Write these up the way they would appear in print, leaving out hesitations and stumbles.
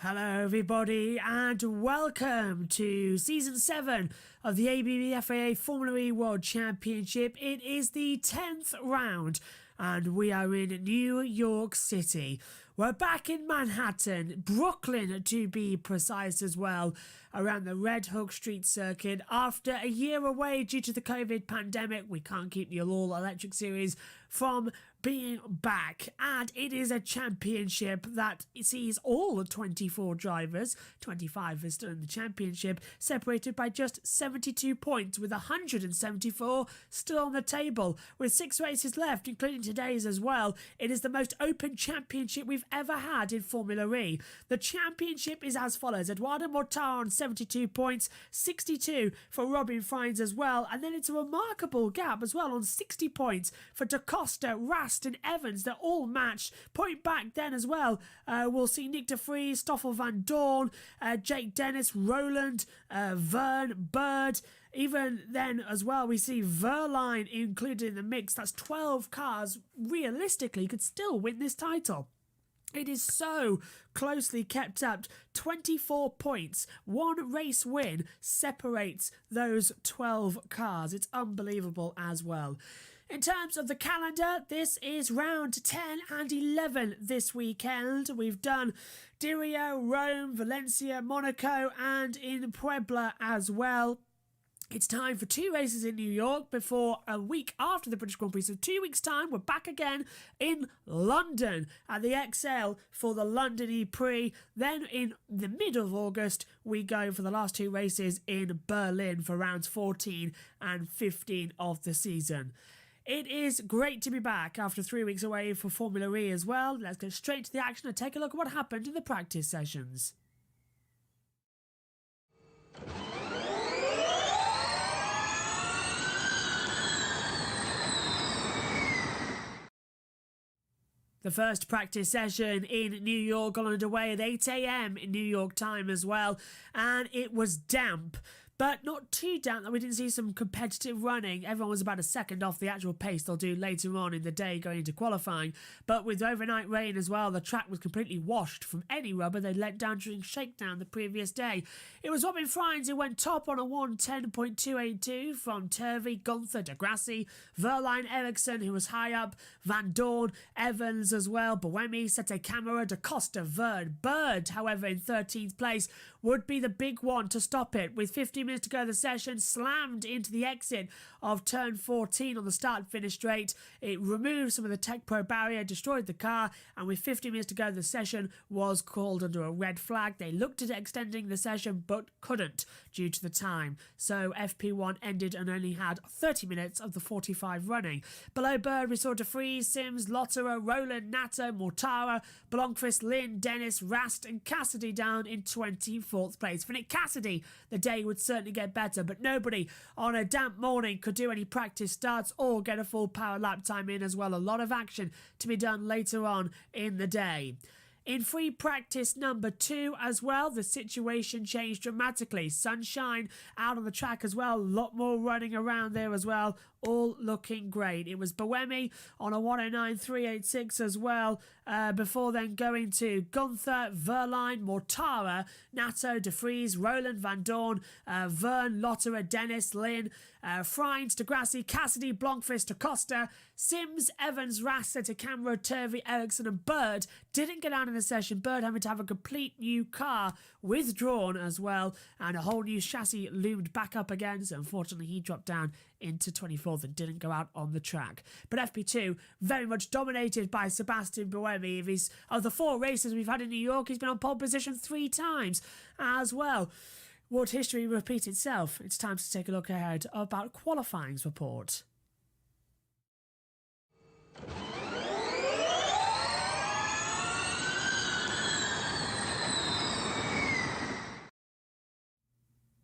Hello everybody and welcome to Season 7 of the ABB FAA Formula E World Championship. It is the 10th round and we are in New York City. We're back in Manhattan, Brooklyn to be precise as well, around the Red Hook Street circuit. After a year away due to the COVID pandemic, we can't keep the all-electric series from being back, and it is a championship that sees all 24 drivers, 25 are still in the championship, separated by just 72 points, with 174 still on the table. With 6 races left, including today's as well, it is the most open championship we've ever had in Formula E. The championship is as follows: Eduardo Mortara on 72 points, 62 for Robin Fines as well, and then it's a remarkable gap as well on 60 points for Da Costa, Rast and Evans. They're all matched. Point back then as well, we'll see Nick de Vries, Stoffel van Dorn, Jake Dennis, Roland, Vern, Bird. Even then as well, we see Verline included in the mix. That's 12 cars realistically could still win this title. It is so closely kept up. 24 points, 1 race win separates those 12 cars. It's unbelievable as well. In terms of the calendar, this is round 10 and 11 this weekend. We've done Dirio, Rome, Valencia, Monaco, and in Puebla as well. It's time for 2 races in New York before a week after the British Grand Prix. So 2 weeks' time, we're back again in London at the XL for the London ePrix. Then in the middle of August, we go for the last 2 races in Berlin for rounds 14 and 15 of the season. It is great to be back after 3 weeks away for Formula E as well. Let's get straight to the action and take a look at what happened in the practice sessions. The first practice session in New York got underway at 8 a.m. in New York time as well, and it was damp. But not too damp that we didn't see some competitive running. Everyone was about a second off the actual pace they'll do later on in the day going into qualifying. But with overnight rain as well, the track was completely washed from any rubber they let down during shakedown the previous day. It was Robin Fines who went top on a 1:10.282 from Turvey, Gunther, De Grassi, Verline, Ericsson, who was high up, Van Dorn, Evans as well, Buemi, Sete Camara, Da Costa, Vern. Bird, however, in 13th place, would be the big one to stop it. With 15 minutes to go, the session slammed into the exit of turn 14 on the start-finish straight. It removed some of the Tech Pro barrier, destroyed the car, and with 15 minutes to go, the session was called under a red flag. They looked at extending the session, but couldn't due to the time. So FP1 ended and only had 30 minutes of the 45 running. Below Bird, we saw De Vries, Sims, Lotterer, Roland, Nato, Mortara, Blomqvist, Lynn, Dennis, Rast, and Cassidy down in 24th place. For Nick Cassidy, the day would certainly get better, but nobody on a damp morning could do any practice starts or get a full power lap time in as well. A lot of action to be done later on in the day. In free practice number 2 as well, the situation changed dramatically. Sunshine out on the track as well. A lot more running around there as well. All looking great. It was Buemi on a 109.386 as well, before then going to Gunther, Verline, Mortara, Nato, De Vries, Roland, Van Dorn, Vern, Lotterer, Dennis, Lynn, Fries, De Grassi, Cassidy, Blomqvist, Da Costa, Sims, Evans, Rast, Sete Camara, Turvey, Ericsson and Bird didn't get out in the session. Bird having to have a complete new car withdrawn as well, and a whole new chassis loomed back up again, so unfortunately he dropped down into 24th and didn't go out on the track. But FP2 very much dominated by Sebastian Buemi. Of the 4 races we've had in New York, he's been on pole position 3 times as well. Would history repeat itself? It's time to take a look ahead about qualifying's report.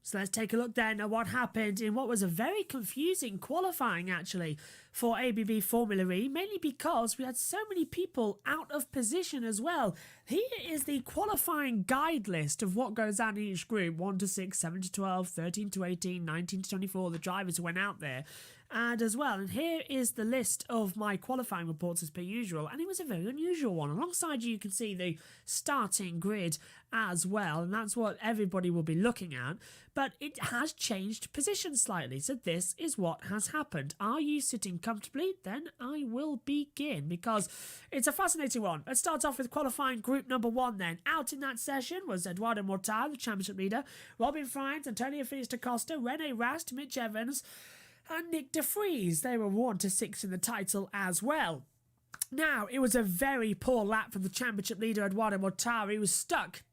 So let's take a look then at what happened in what was a very confusing qualifying actually for ABB Formula E, mainly because we had so many people out of position as well. Here is the qualifying guide list of what goes on in each group: 1 to 6, 7 to 12, 13 to 18, 19 to 24, the drivers who went out there. and as well. And here is the list of my qualifying reports as per usual, and it was a very unusual one. Alongside you can see the starting grid as well, and that's what everybody will be looking at, but it has changed position slightly. So this is what has happened. Are you sitting comfortably? Then I will begin, because it's a fascinating one. Let's start off with qualifying group number 1 then. Out in that session was Eduardo Mortara, the championship leader, Robin Frijns, Antonio Felix da Costa, Rene Rast, Mitch Evans and Nick de Vries. They were 1 to 6 in the title as well. Now, it was a very poor lap from the championship leader Eduardo Mortara. He was stuck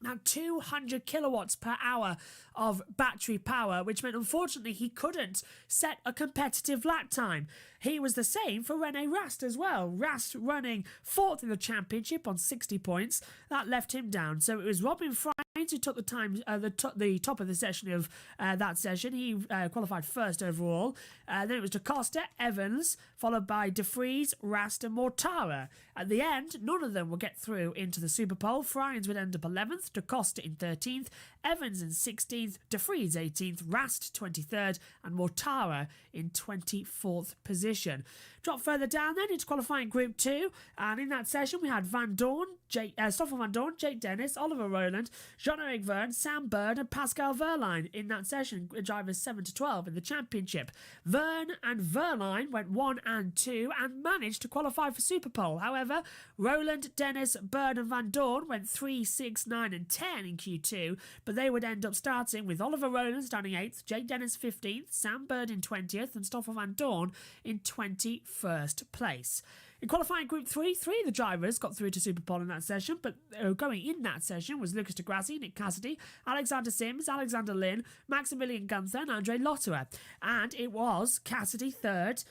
at 200 kilowatts per hour of battery power, which meant unfortunately he couldn't set a competitive lap time. He was the same for Rene Rast as well. Rast running 4th in the championship on 60 points. That left him down. So it was Robin Frijns who took the time, the top of the session of that session. He qualified 1st overall. Then it was da Costa, Evans, followed by de Vries, Rast and Mortara. At the end, none of them will get through into the Super Pole. Frijns would end up 11th, da Costa in 13th, Evans in 16th, de Vries 18th, Rast 23rd, and Mortara in 24th position. Drop further down then into qualifying Group 2, and in that session we had Stoffel Van Dorn, Jake Dennis, Oliver Rowland, Jean-Eric Verne, Sam Bird and Pascal Wehrlein in that session, drivers 7 to 12 in the championship. Verne and Wehrlein went 1 and 2 and managed to qualify for Super Pole. However, Rowland, Dennis, Bird and Van Dorn went 3, 6, 9 and 10 in Q2, but they would end up starting with Oliver Rowland starting 8th, Jake Dennis 15th, Sam Bird in 20th and Stoffel Van Dorn in 21st place. In qualifying Group 3, 3 of the drivers got through to Super Pole in that session, but going in that session was Lucas de Grassi, Nick Cassidy, Alexander Sims, Alexander Lynn, Maximilian Gunther and Andre Lotterer. And it was Cassidy 3rd,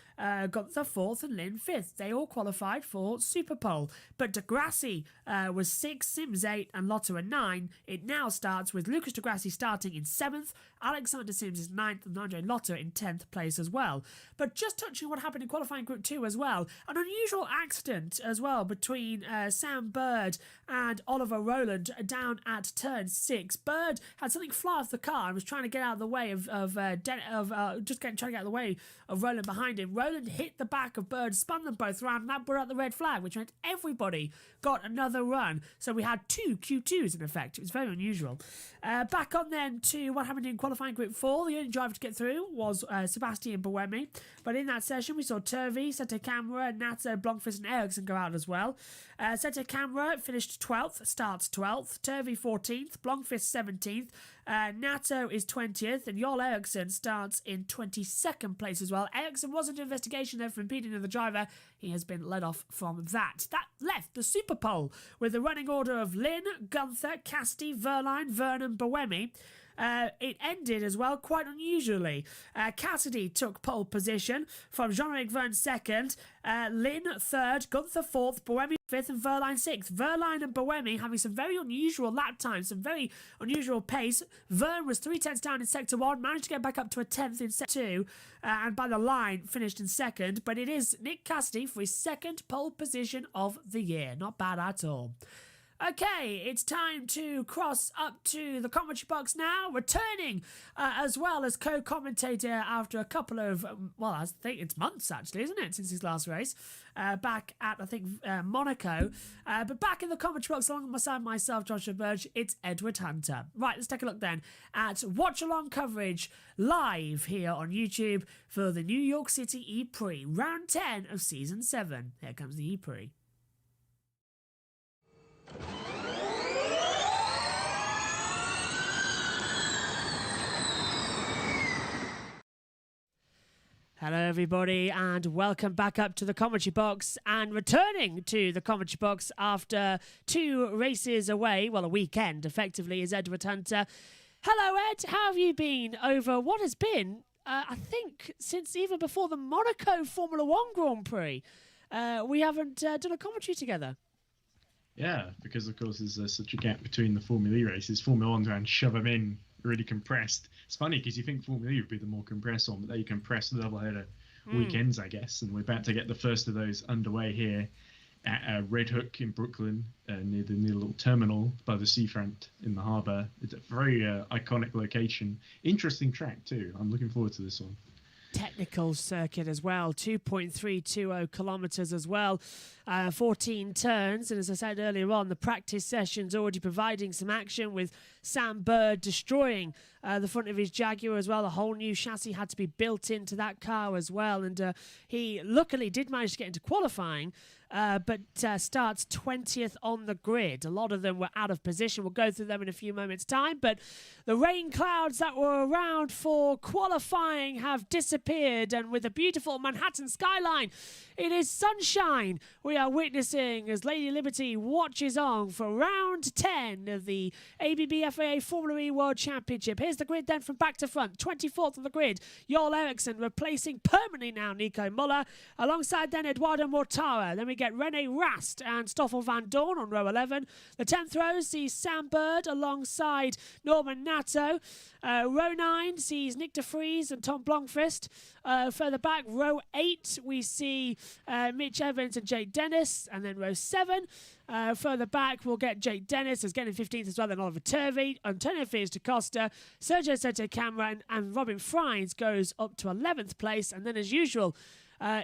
Gunther 4th and Lynn 5th. They all qualified for Super Pole. But de Grassi was 6th, Sims 8 and Lotterer 9. It now starts with Lucas de Grassi starting in 7th, Alexander Sims is 9th and Andre Lotterer in 10th place as well. But just touching what happened in qualifying Group 2 as well, an unusual accident as well between Sam Bird and Oliver Rowland down at turn 6. Bird had something fly off the car and was trying to get out of the way trying to get out of the way of Rowland behind him. Rowland hit the back of Bird, spun them both around, and that brought out the red flag, which meant everybody got another run. So we had 2 Q2s in effect. It was very unusual. Back on then to what happened in qualifying Group 4. The only driver to get through was Sebastian Buemi. But in that session, we saw Turvey, Sette Camera, Nato, Blomqvist and Ericsson go out as well. Sette Camera finished 12th, starts 12th. Turvey 14th, Blomqvist 17th. Nato is 20th and Joel Eriksson starts in 22nd place as well. Eriksson was under investigation though for impeding the driver. He has been let off from that. That left the Super Pole with the running order of Lynn, Gunther, Cassidy, Wehrlein, Vernon, Buemi. It ended as well quite unusually. Cassidy took pole position from Jean-Eric Verne 2nd, Lynn 3rd, Gunther 4th, Buemi 5th and Wehrlein 6th. Wehrlein and Buemi having some very unusual lap times, some very unusual pace. Verne was 3/10 down in sector 1, managed to get back up to a 10th in sector 2 and by the line finished in 2nd, but it is Nick Cassidy for his 2nd pole position of the year. Not bad at all. Okay, it's time to cross up to the commentary box now, returning as well as co-commentator after a couple of, well, I think it's months actually, isn't it, since his last race, back at, I think, Monaco. But back in the commentary box alongside myself, Joshua Burch, it's Edward Hunter. Right, let's take a look then at watch-along coverage live here on YouTube for the New York City ePrix, round 10 of Season 7. Here comes the ePrix. Hello everybody and welcome back up to the commentary box, and returning to the commentary box after 2 races away, well a weekend effectively, is Edward Hunter. Hello Ed, how have you been over what has been, I think since even before the Monaco Formula 1 Grand Prix, we haven't done a commentary together. Yeah, because of course there's such a gap between the Formula E races. Formula 1 trying to shove them in really compressed. It's funny because you think Formula E would be the more compressed one, but they compress the doubleheader weekends, I guess. And we're about to get the first of those underway here at Red Hook in Brooklyn, near the little terminal by the seafront in the harbour. It's a very iconic location. Interesting track too. I'm looking forward to this one. technical circuit as well. 2.320 kilometres as well. 14 turns. And as I said earlier on, the practice session's already providing some action with Sam Bird destroying the front of his Jaguar as well. A whole new chassis had to be built into that car as well. And he luckily did manage to get into qualifying. But starts 20th on the grid. A lot of them were out of position. We'll go through them in a few moments' time. But the rain clouds that were around for qualifying have disappeared. And with a beautiful Manhattan skyline, it is sunshine we are witnessing as Lady Liberty watches on for round 10 of the ABB FAA Formula E World Championship. Here's the grid then from back to front. 24th on the grid, Jarl Eriksson replacing permanently now Nico Muller. Alongside then Eduardo Mortara. Then we get Rene Rast and Stoffel van Dorn on row 11. The 10th row sees Sam Bird alongside Norman Nato. Row 9 sees Nick de Vries and Tom Blomqvist. Further back, row 8, we see Mitch Evans and Jake Dennis. And then row 7, further back, we'll get Jake Dennis as getting 15th as well, then Oliver Turvey, Antonio Fiers da Costa, Sergio Soto Cameron, and Robin Freins goes up to 11th place. And then, as usual,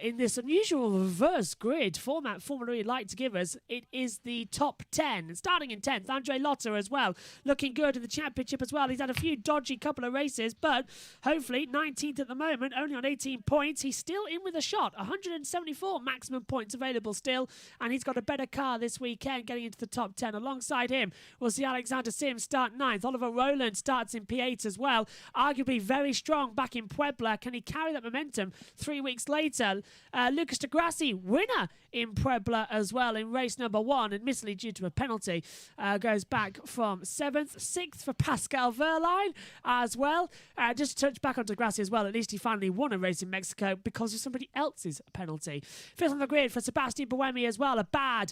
in this unusual reverse grid format Formula E like to give us, it is the top 10. And starting in 10th, Andre Lotter as well, looking good in the championship as well. He's had a few dodgy couple of races, but hopefully 19th at the moment, only on 18 points. He's still in with a shot, 174 maximum points available still, and he's got a better car this weekend getting into the top 10. Alongside him, we'll see Alexander Sims start 9th. Oliver Rowland starts in P8 as well, arguably very strong back in Puebla. Can he carry that momentum 3 weeks later? Lucas de Grassi, winner in Puebla as well in race number 1, admittedly due to a penalty, goes back from 7th. 6th for Pascal Verline as well. Just to touch back on de Grassi as well, at least he finally won a race in Mexico because of somebody else's penalty. 5th on the grid for Sebastian Buemi as well. A bad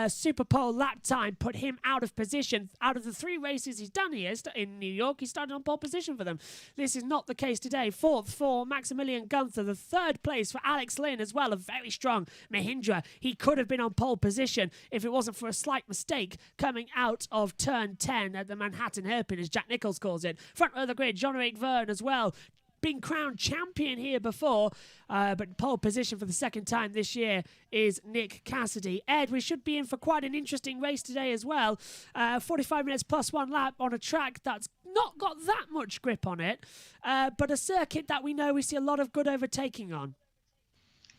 Super Pole lap time put him out of position. Out of the 3 races he's done here in New York, he started on pole position for them. This is not the case today. 4th for Maximilian Gunther. The 3rd place for Alex Lynn as well, a very strong Mahindra. He could have been on pole position if it wasn't for a slight mistake coming out of turn 10 at the Manhattan hairpin, as Jack Nicholls calls it. Front row of the grid, Jean-Eric Verne as well. Been crowned champion here before, but pole position for the 2nd time this year is Nick Cassidy. Ed, we should be in for quite an interesting race today as well. 45 minutes plus 1 lap on a track that's not got that much grip on it, but a circuit that we know we see a lot of good overtaking on.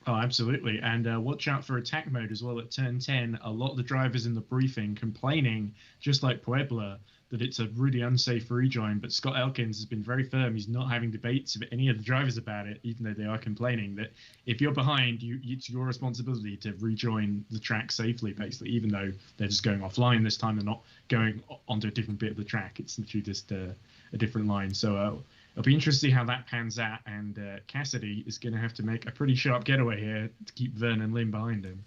Oh, absolutely. And watch out for attack mode as well at turn 10. A lot of the drivers in the briefing complaining, just like Puebla, that it's a really unsafe rejoin. But Scott Elkins has been very firm. He's not having debates with any of the drivers about it, even though they are complaining that if you're behind, it's your responsibility to rejoin the track safely, basically, even though they're just going offline this time. They're not going onto a different bit of the track. It's literally just a different line. So it'll be interesting to see how that pans out, and Cassidy is going to have to make a pretty sharp getaway here to keep Verne and Lynn behind him.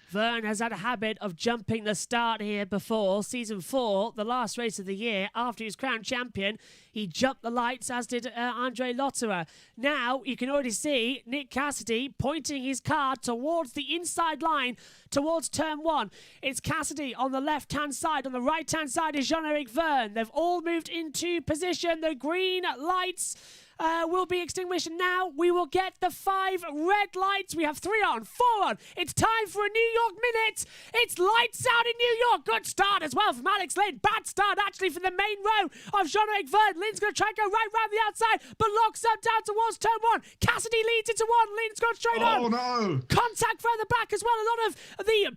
Verne has had a habit of jumping the start here before. Season 4, the last race of the year, after he was crowned champion, he jumped the lights, as did Andre Lotterer. Now, you can already see Nick Cassidy pointing his car towards the inside line, towards turn 1. It's Cassidy on the left-hand side. On the right-hand side is Jean-Eric Verne. They've all moved into position. The green lights will be extinguished. Now we will get the 5 red lights. We have 3 on, 4 on. It's time for a New York minute. It's lights out in New York. Good start as well from Alex Lynn. Bad start actually for the main row of Jean-Eric Verne. Lynn's going to try and go right round the outside, but locks up down towards turn 1. Cassidy leads into 1. Lynn's gone straight on. Oh no! Contact further back as well. A lot of the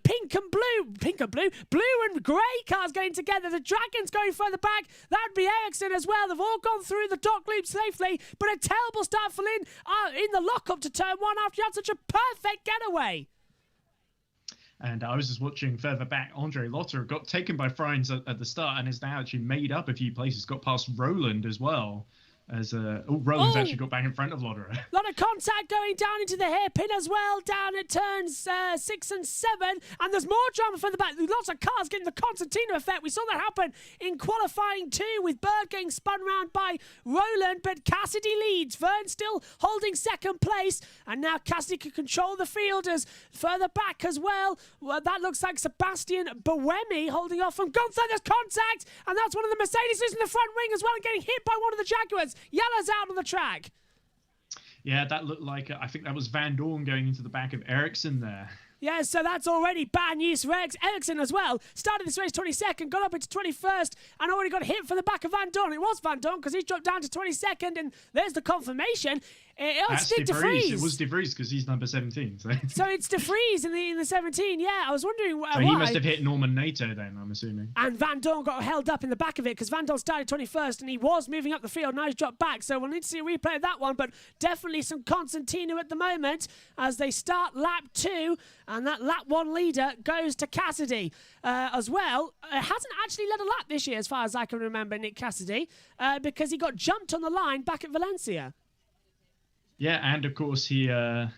blue and grey cars going together. The Dragons going further back. That'd be Ericsson as well. They've all gone through the dock loop safely, but a terrible start for Lynn in the lock-up to turn 1 after he had such a perfect getaway. And I was just watching further back. Andre Lotter got taken by Freins at the start and has now actually made up a few places. Got past Roland as well. As Roland's actually got back in front of Lotterer. A lot of contact going down into the hairpin as well, down at turns 6 and 7. And there's more drama from the back. Lots of cars getting the concertina effect. We saw that happen in qualifying 2 with Bird getting spun round by Roland. But Cassidy leads. Verne still holding 2nd place. And now Cassidy can control the fielders further back as well. That looks like Sebastian Buemi holding off from Gunther. There's contact. And that's one of the Mercedes in the front wing as well and getting hit by one of the Jaguars. Yellow's out on the track. Yeah, that looked like, I think that was Van Dorn going into the back of Ericsson there. Yeah, so that's already bad news for Ericsson as well. Started this race 22nd, got up into 21st, and already got hit from the back of Van Dorn. It was Van Dorn because he dropped down to 22nd, and there's the confirmation. It's De Vries. It was De Vries because he's number 17. So it's De Vries in the 17. Yeah, I was wondering why. So he must have hit Norman Nato then, I'm assuming. And Van Dorn got held up in the back of it because Van Dorn started 21st and he was moving up the field. Now he's dropped back, so we'll need to see a replay of that one. But definitely some Constantino at the moment as they start lap 2, and that lap 1 leader goes to Cassidy as well. Hasn't actually led a lap this year, as far as I can remember, Nick Cassidy, because he got jumped on the line back at Valencia. Yeah, and of course he in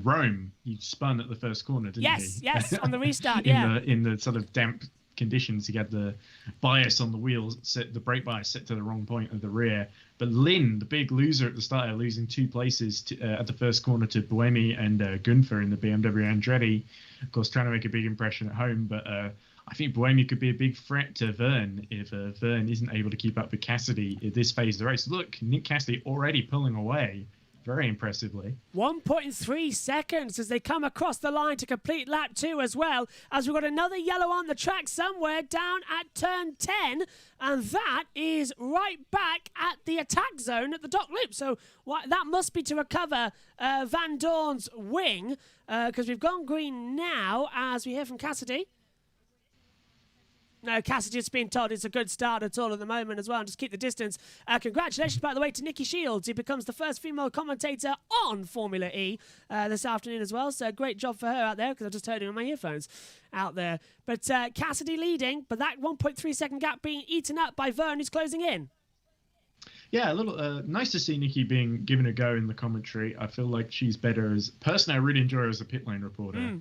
Rome he spun at the first corner, didn't he? Yes, on the restart. Yeah, in the sort of damp conditions, he had the bias on the wheels, the brake bias set to the wrong point of the rear. But Lynn, the big loser at the start, losing 2 places at the first corner to Buemi and Gunther in the BMW Andretti, of course, trying to make a big impression at home, but. I think Buemi could be a big threat to Verne if Verne isn't able to keep up with Cassidy at this phase of the race. Look, Nick Cassidy already pulling away very impressively. 1.3 seconds as they come across the line to complete lap 2 as well, as we've got another yellow on the track somewhere down at turn 10, and that is right back at the attack zone at the dock loop. So that must be to recover Van Dorn's wing, because we've gone green now as we hear from Cassidy. No, Cassidy's being told it's a good start at all at the moment as well, and just keep the distance. Congratulations, by the way, to Nikki Shields, who becomes the first female commentator on Formula E this afternoon as well. So great job for her out there, because I just heard it on my earphones out there. But Cassidy leading, but that 1.3 second gap being eaten up by Verne, who's closing in. Yeah, a little nice to see Nikki being given a go in the commentary. I feel like she's better as personally. I really enjoy her as a pit lane reporter.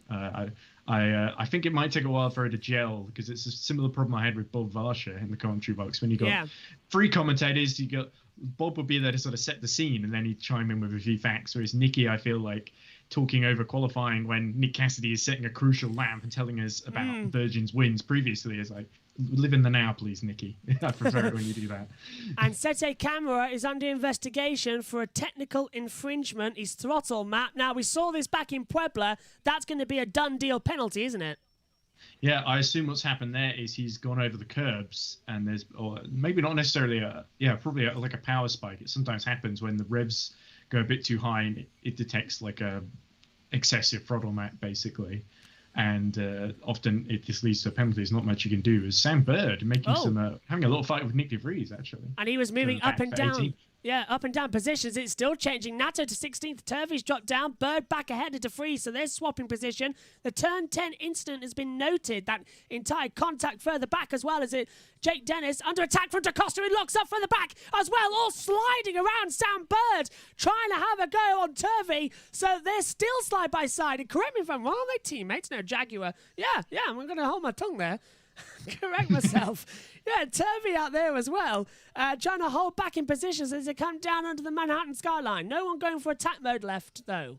I think it might take a while for her to gel, because it's a similar problem I had with Bob Varsha in the commentary box. When you got 3 commentators, you got Bob would be there to sort of set the scene, and then he'd chime in with a few facts. Whereas Nikki, I feel like, talking over qualifying when Nick Cassidy is setting a crucial lap and telling us about Virgin's wins previously is like, live in the now, please, Nikki. I prefer it when you do that. And Sete Camera is under investigation for a technical infringement. His throttle map. Now, we saw this back in Puebla. That's going to be a done deal penalty, isn't it? Yeah, I assume what's happened there is he's gone over the curbs, and there's, or maybe not necessarily probably like a power spike. It sometimes happens when the revs go a bit too high and it detects like a excessive throttle map, basically. And often it just leads to a penalty. There's not much you can do. As Sam Bird making having a little fight with Nick De Vries, actually. And he was moving up and down. 18th. Yeah, up and down positions. It's still changing. Nato to 16th. Turvey's dropped down. Bird back ahead of De Vries, so they're swapping position. The turn 10 incident has been noted. That entire contact further back as well as it. Jake Dennis under attack from DaCosta, who locks up further back as well, all sliding around Sam Bird, trying to have a go on Turvey. So they're still side by side. And correct me if I'm wrong, are they teammates? No, Jaguar. Yeah, I'm going to hold my tongue there. Correct myself. Yeah, Turvey out there as well, trying to hold back in positions as they come down under the Manhattan skyline. No one going for attack mode left, though.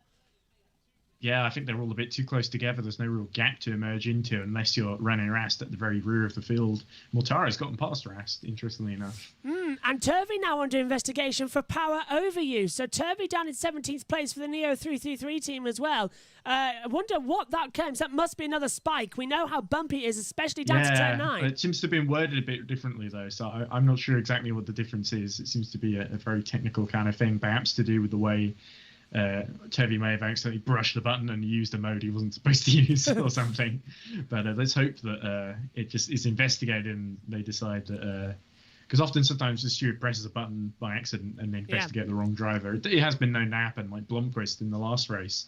Yeah, I think they're all a bit too close together. There's no real gap to emerge into unless you're running Rast at the very rear of the field. Mortara's gotten past Rast, interestingly enough. And Turvey now under investigation for power overuse. So Turvey down in 17th place for the Neo 333 team as well. I wonder what that comes. That must be another spike. We know how bumpy it is, especially down to turn 9. It seems to have been worded a bit differently, though, so I'm not sure exactly what the difference is. It seems to be a very technical kind of thing, perhaps to do with the way Turvey may have accidentally brushed the button and used a mode he wasn't supposed to use or something. But let's hope that it just is investigated and they decide that... Because often, sometimes the steward presses a button by accident and they investigate the wrong driver. It has been known to happen. Like Blomqvist in the last race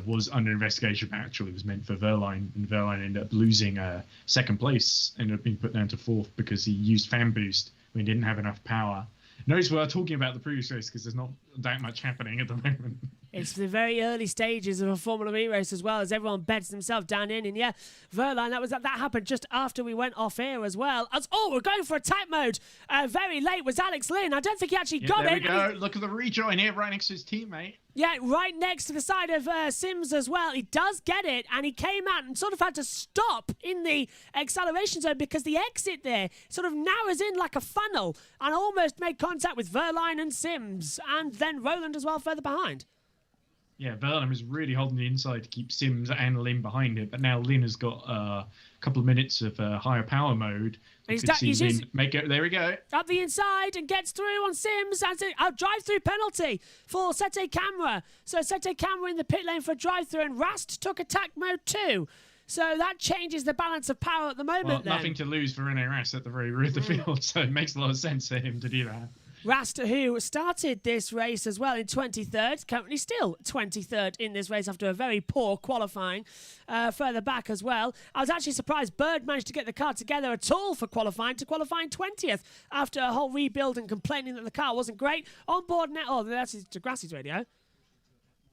was under investigation, but actually was meant for Verline, and Verline ended up losing second place, ended up being put down to 4th because he used fan boost when he didn't have enough power. Notice we're talking about the previous race because there's not that much happening at the moment. It's the very early stages of a Formula E race as well, as everyone beds themselves down in. And yeah, Verline, that happened just after we went off air as well. We're going for attack mode. Very late was Alex Lynn. I don't think he actually got it. There we go. Look at the rejoin here right next to his teammate. Yeah, right next to the side of Sims as well. He does get it, and he came out and sort of had to stop in the acceleration zone because the exit there sort of narrows in like a funnel and almost made contact with Verline and Sims, and then Roland as well further behind. Yeah, Verline was really holding the inside to keep Sims and Lynn behind it, but now Lynn has got a couple of minutes of higher power mode. There we go. Up the inside and gets through on Sims. And a drive-through penalty for Sete Camera. So Sete Camera in the pit lane for a drive-through, and Rast took attack mode too. So that changes the balance of power at the moment. Well, nothing to lose for René Rast at the very rear of the field, so it makes a lot of sense for him to do that. Rast, who started this race as well in 23rd, currently still 23rd in this race after a very poor qualifying further back as well. I was actually surprised Bird managed to get the car together at all for qualifying 20th after a whole rebuild and complaining that the car wasn't great. On board now, that's Degrassi's radio.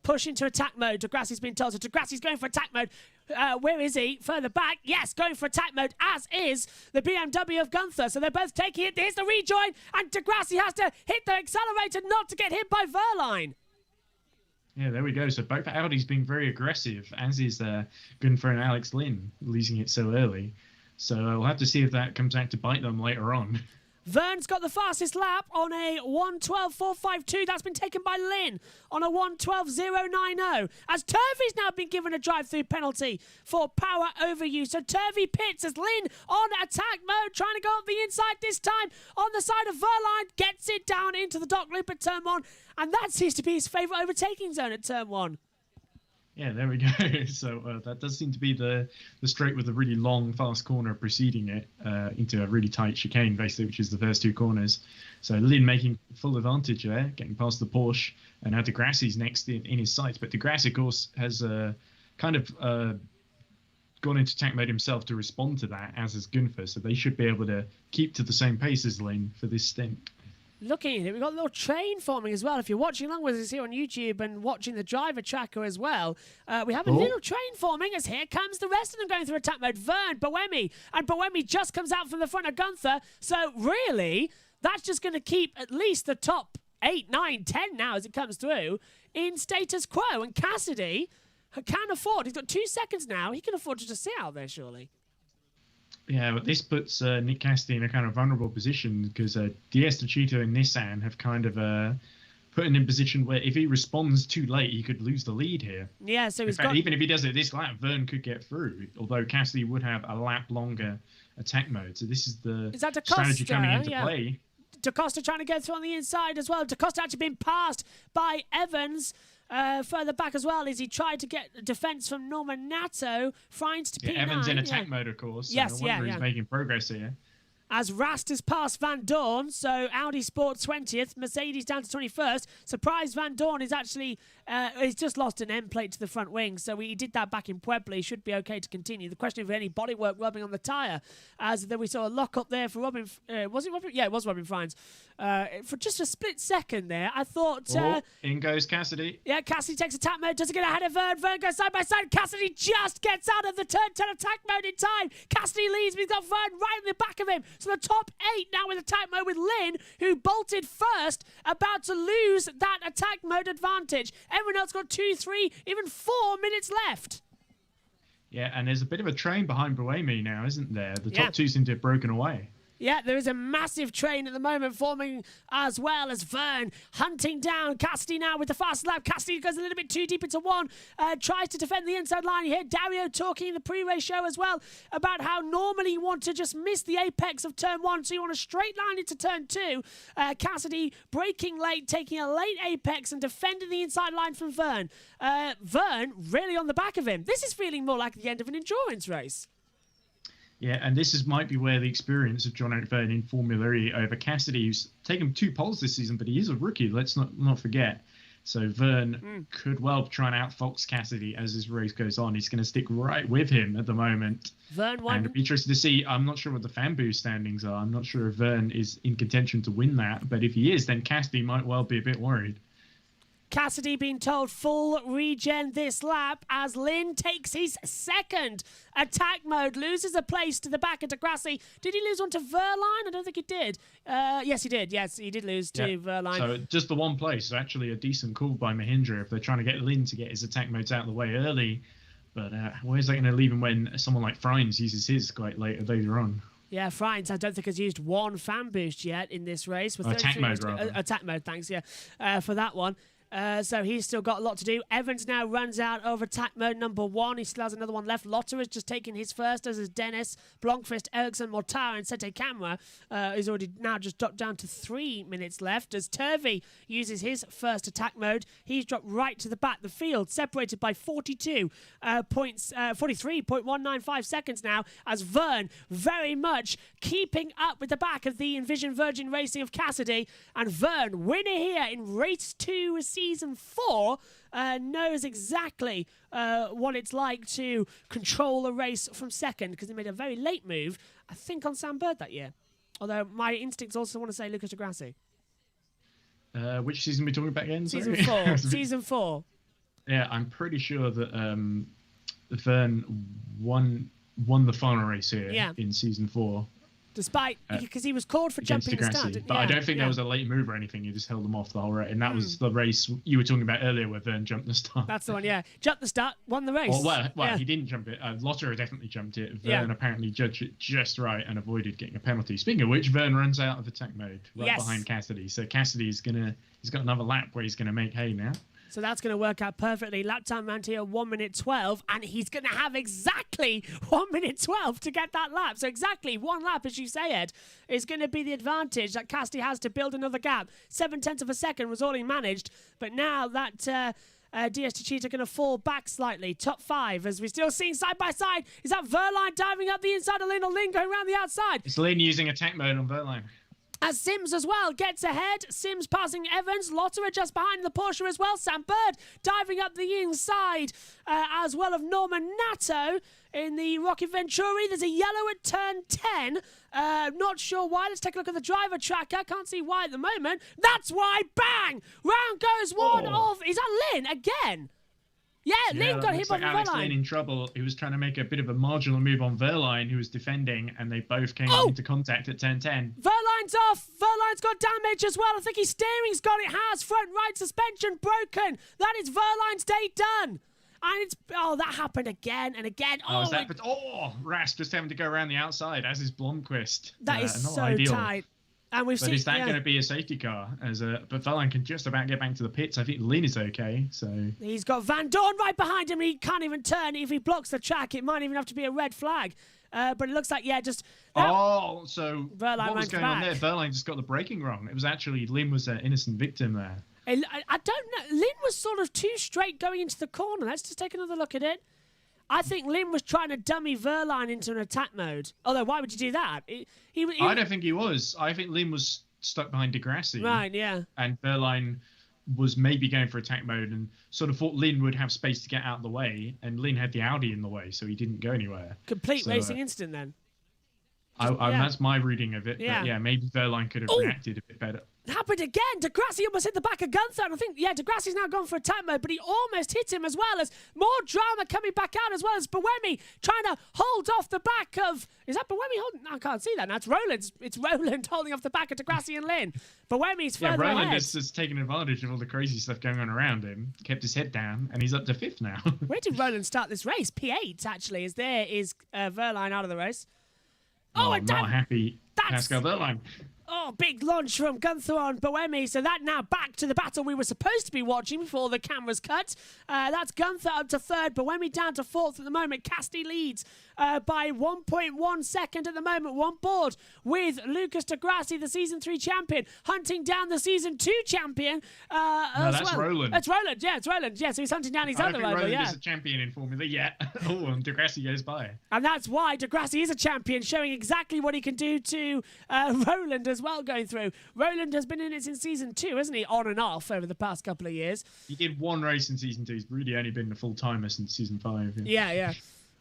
Push into attack mode. Degrassi's been told. So Degrassi's going for attack mode. Where is he? Further back. Yes, going for attack mode, as is the BMW of Gunther. So they're both taking it. Here's the rejoin. And Degrassi has to hit the accelerator not to get hit by Verline. Yeah, there we go. So both Audis being very aggressive, as is Gunther and Alex Lynn, losing it so early. So we'll have to see if that comes out to bite them later on. Vern's got the fastest lap on a 1:12.452. That's been taken by Lynn on a 1:12.090. As Turvey's now been given a drive-through penalty for power overuse. So Turvey pits as Lynn on attack mode, trying to go up the inside this time on the side of Verline. Gets it down into the dock loop at turn 1. And that seems to be his favourite overtaking zone at turn 1. Yeah, there we go. So that does seem to be the straight with a really long, fast corner preceding it into a really tight chicane, basically, which is the first two corners. So Lynn making full advantage there, getting past the Porsche, and now Degrassi's next in his sights. But Degrassi, of course, has kind of gone into attack mode himself to respond to that, as has Gunther. So they should be able to keep to the same pace as Lynn for this stint. Looking at it, we've got a little train forming as well. If you're watching along with us here on YouTube and watching the driver tracker as well, we have a little train forming as here comes the rest of them going through attack mode. Vern, Boemi, and Boemi just comes out from the front of Gunther. So really, that's just going to keep at least the top 8, 9, 10 now as it comes through in status quo. And Cassidy can afford, he's got 2 seconds now, he can afford to just sit out there, surely. Yeah, but this puts Nick Cassidy in a kind of vulnerable position because Diaz Cheeto and Nissan have kind of put him in a position where if he responds too late, he could lose the lead here. Yeah, so even if he does it this lap, Vern could get through, although Cassidy would have a lap longer attack mode. So this is the strategy coming into play. DaCosta trying to go through on the inside as well. DaCosta actually been passed by Evans. Further back as well as he tried to get defence from Norman Nato. Frines to P9. Evans in attack mode, of course. So yes, no wonder he's making progress here. As Rast has passed Van Dorn, so Audi Sport 20th, Mercedes down to 21st. Surprise, Van Dorn is actually, he's just lost an end plate to the front wing, so he did that back in Puebla. He should be okay to continue. The question of any bodywork rubbing on the tyre, as then we saw a lock up there for Robin, was it Robin? Yeah, it was Robin Frines. For just a split second there, I thought... in goes Cassidy. Yeah, Cassidy takes attack mode, doesn't get ahead of Vern. Vern goes side by side. Cassidy just gets out of the turn 10 attack mode in time. Cassidy leads, but he's got Vern right in the back of him. So the top 8 now with attack mode with Lynn, who bolted first, about to lose that attack mode advantage. Everyone else got 2, 3, even 4 minutes left. Yeah, and there's a bit of a train behind Boemi now, isn't there? The top 2 seem to have broken away. Yeah, there is a massive train at the moment forming as well as Vern hunting down Cassidy now with the fast lap. Cassidy goes a little bit too deep into one, tries to defend the inside line. You hear Dario talking in the pre-race show as well about how normally you want to just miss the apex of turn 1, so you want to straight line into turn 2. Cassidy braking late, taking a late apex and defending the inside line from Vern. Vern really on the back of him. This is feeling more like the end of an endurance race. Yeah, and this might be where the experience of John Vern in Formula E over Cassidy, who's taken 2 poles this season, but he is a rookie, let's not forget. So Vern could well try and outfox Cassidy as this race goes on. He's going to stick right with him at the moment. Vern won. And it'd be interesting to see. I'm not sure what the fan boost standings are. I'm not sure if Vern is in contention to win that, but if he is, then Cassidy might well be a bit worried. Cassidy being told full regen this lap as Lynn takes his second attack mode, loses a place to the back of Degrassi. Did he lose one to Verline? I don't think he did. Yes, he did. Yes, he did lose to Verline. So just the one place is actually a decent call by Mahindra if they're trying to get Lynn to get his attack modes out of the way early. But where's that going to leave him when someone like Frines uses his quite later on? Yeah, Frines, I don't think has used one fan boost yet in this race. With attack mode, rather. Attack mode, thanks, for that one. So he's still got a lot to do. Evans now runs out over attack mode number 1. He still has another one left. Lotter has just taken his first, as is Dennis, Blomqvist, Eriksson, Mortara, and Sete Camera. He's already now just dropped down to 3 minutes left as Turvey uses his first attack mode. He's dropped right to the back. The field separated by 43.195 seconds now as Vern very much keeping up with the back of the Envision Virgin Racing of Cassidy. And Vern, winner here in race 2 Season 4, knows exactly what it's like to control a race from second because he made a very late move, I think, on Sam Bird that year. Although my instincts also want to say Lucas Degrassi. Which season are we talking about again? Season 4. Season 4. Yeah, I'm pretty sure that Vern won the final race here in Season 4. Despite, because he was called for jumping the start. But I don't think there was a late move or anything. He just held them off the whole race. And that was the race you were talking about earlier where Vern jumped the start. That's the one, yeah. Jumped the start, won the race. Well, he didn't jump it. Lotter definitely jumped it. Vern apparently judged it just right and avoided getting a penalty. Speaking of which, Vern runs out of attack mode behind Cassidy. So Cassidy's he's got another lap where he's going to make hay now. So that's going to work out perfectly. Lap time around here, 1 minute 12. And he's going to have exactly 1 minute 12 to get that lap. So exactly one lap, as you say, Ed, is going to be the advantage that Cassidy has to build another gap. 0.7 of a second was all he managed. But now that DS Cheetah going to fall back slightly. Top 5, as we're still seeing side by side. Is that Verline diving up the inside of Lynn, or Lynn going around the outside? It's Lynn using attack mode on Verline. As Sims as well gets ahead. Sims passing Evans. Lotterer just behind the Porsche as well. Sam Bird diving up the inside as well of Norman Nato in the Rocket Venturi. There's a yellow at turn 10. Not sure why. Let's take a look at the driver tracker. Can't see why at the moment. That's why. Bang! Round goes one of... Is that Lynn again? Yeah, Lynn got hit by Alex Verline. Lynn in trouble. He was trying to make a bit of a marginal move on Verline, who was defending, and they both came into contact at turn 10. Verline's off. Verline's got damage as well. I think his steering's got it. Has front right suspension broken. That is Verline's day done. And it's... Oh, that happened again and again. Rasp just having to go around the outside, as is Blomqvist. That is not so ideal. tight. And we've seen, is that going to be a safety car? But Verline can just about get back to the pits. I think Lynn is okay. So he's got Van Dorn right behind him. And he can't even turn. If he blocks the track, it might even have to be a red flag. But it looks like, just... so Verline what was going on there? Verline just got the braking wrong. It was actually Lynn was an innocent victim there. I don't know. Lynn was sort of too straight going into the corner. Let's just take another look at it. I think Lynn was trying to dummy Verline into an attack mode. Although, why would you do that? I don't think he was. I think Lynn was stuck behind Degrassi. Right, yeah. And Verline was maybe going for attack mode and sort of thought Lynn would have space to get out of the way. And Lynn had the Audi in the way, so he didn't go anywhere. Complete racing incident then. That's my reading of it. Yeah. But yeah, maybe Verline could have reacted a bit better. Happened again. Degrassi almost hit the back of Gunther. And I think, Degrassi's now gone for attack mode, but he almost hit him as well, as more drama coming back out, as well as Buemi trying to hold off the back of... Is that Buemi holding? No, I can't see that now. It's Roland. It's Roland holding off the back of Degrassi and Lynn. Buemi's further ahead. Roland has taken advantage of all the crazy stuff going on around him, kept his head down, and he's up to 5th now. Where did Roland start this race? P8, actually, as there is Verline out of the race. I'm not happy. Pascal Verline. Oh, big launch from Gunther on Buemi. So that now back to the battle we were supposed to be watching before the cameras cut. That's Gunther up to 3rd. Buemi down to 4th at the moment. Cassidy leads by 1.1 second at the moment. One board with Lucas Degrassi, the Season 3 champion, hunting down the Season 2 champion. That's Roland. That's Roland. Yeah, it's Roland. Yeah, so he's hunting down his other rival. Roland is a champion in Formula yet. And Degrassi goes by. And that's why Degrassi is a champion, showing exactly what he can do to Roland as well going through. Roland has been in it since Season 2, hasn't he? On and off over the past couple of years. He did one race in Season 2. He's really only been a full-timer since Season 5. Yeah.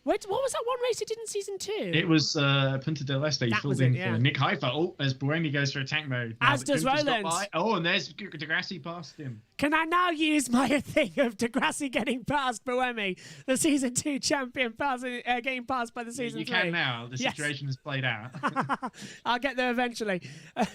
What was that one race he did in Season 2? It was Punta del Este. He filled in for Nick Heifel. As Buemi goes for attack mode. As does Roland. And there's Degrassi past him. Can I now use my thing of Degrassi getting past Buemi, the season 2 champion, getting passed by the season 3? You can now. The situation has played out. I'll get there eventually.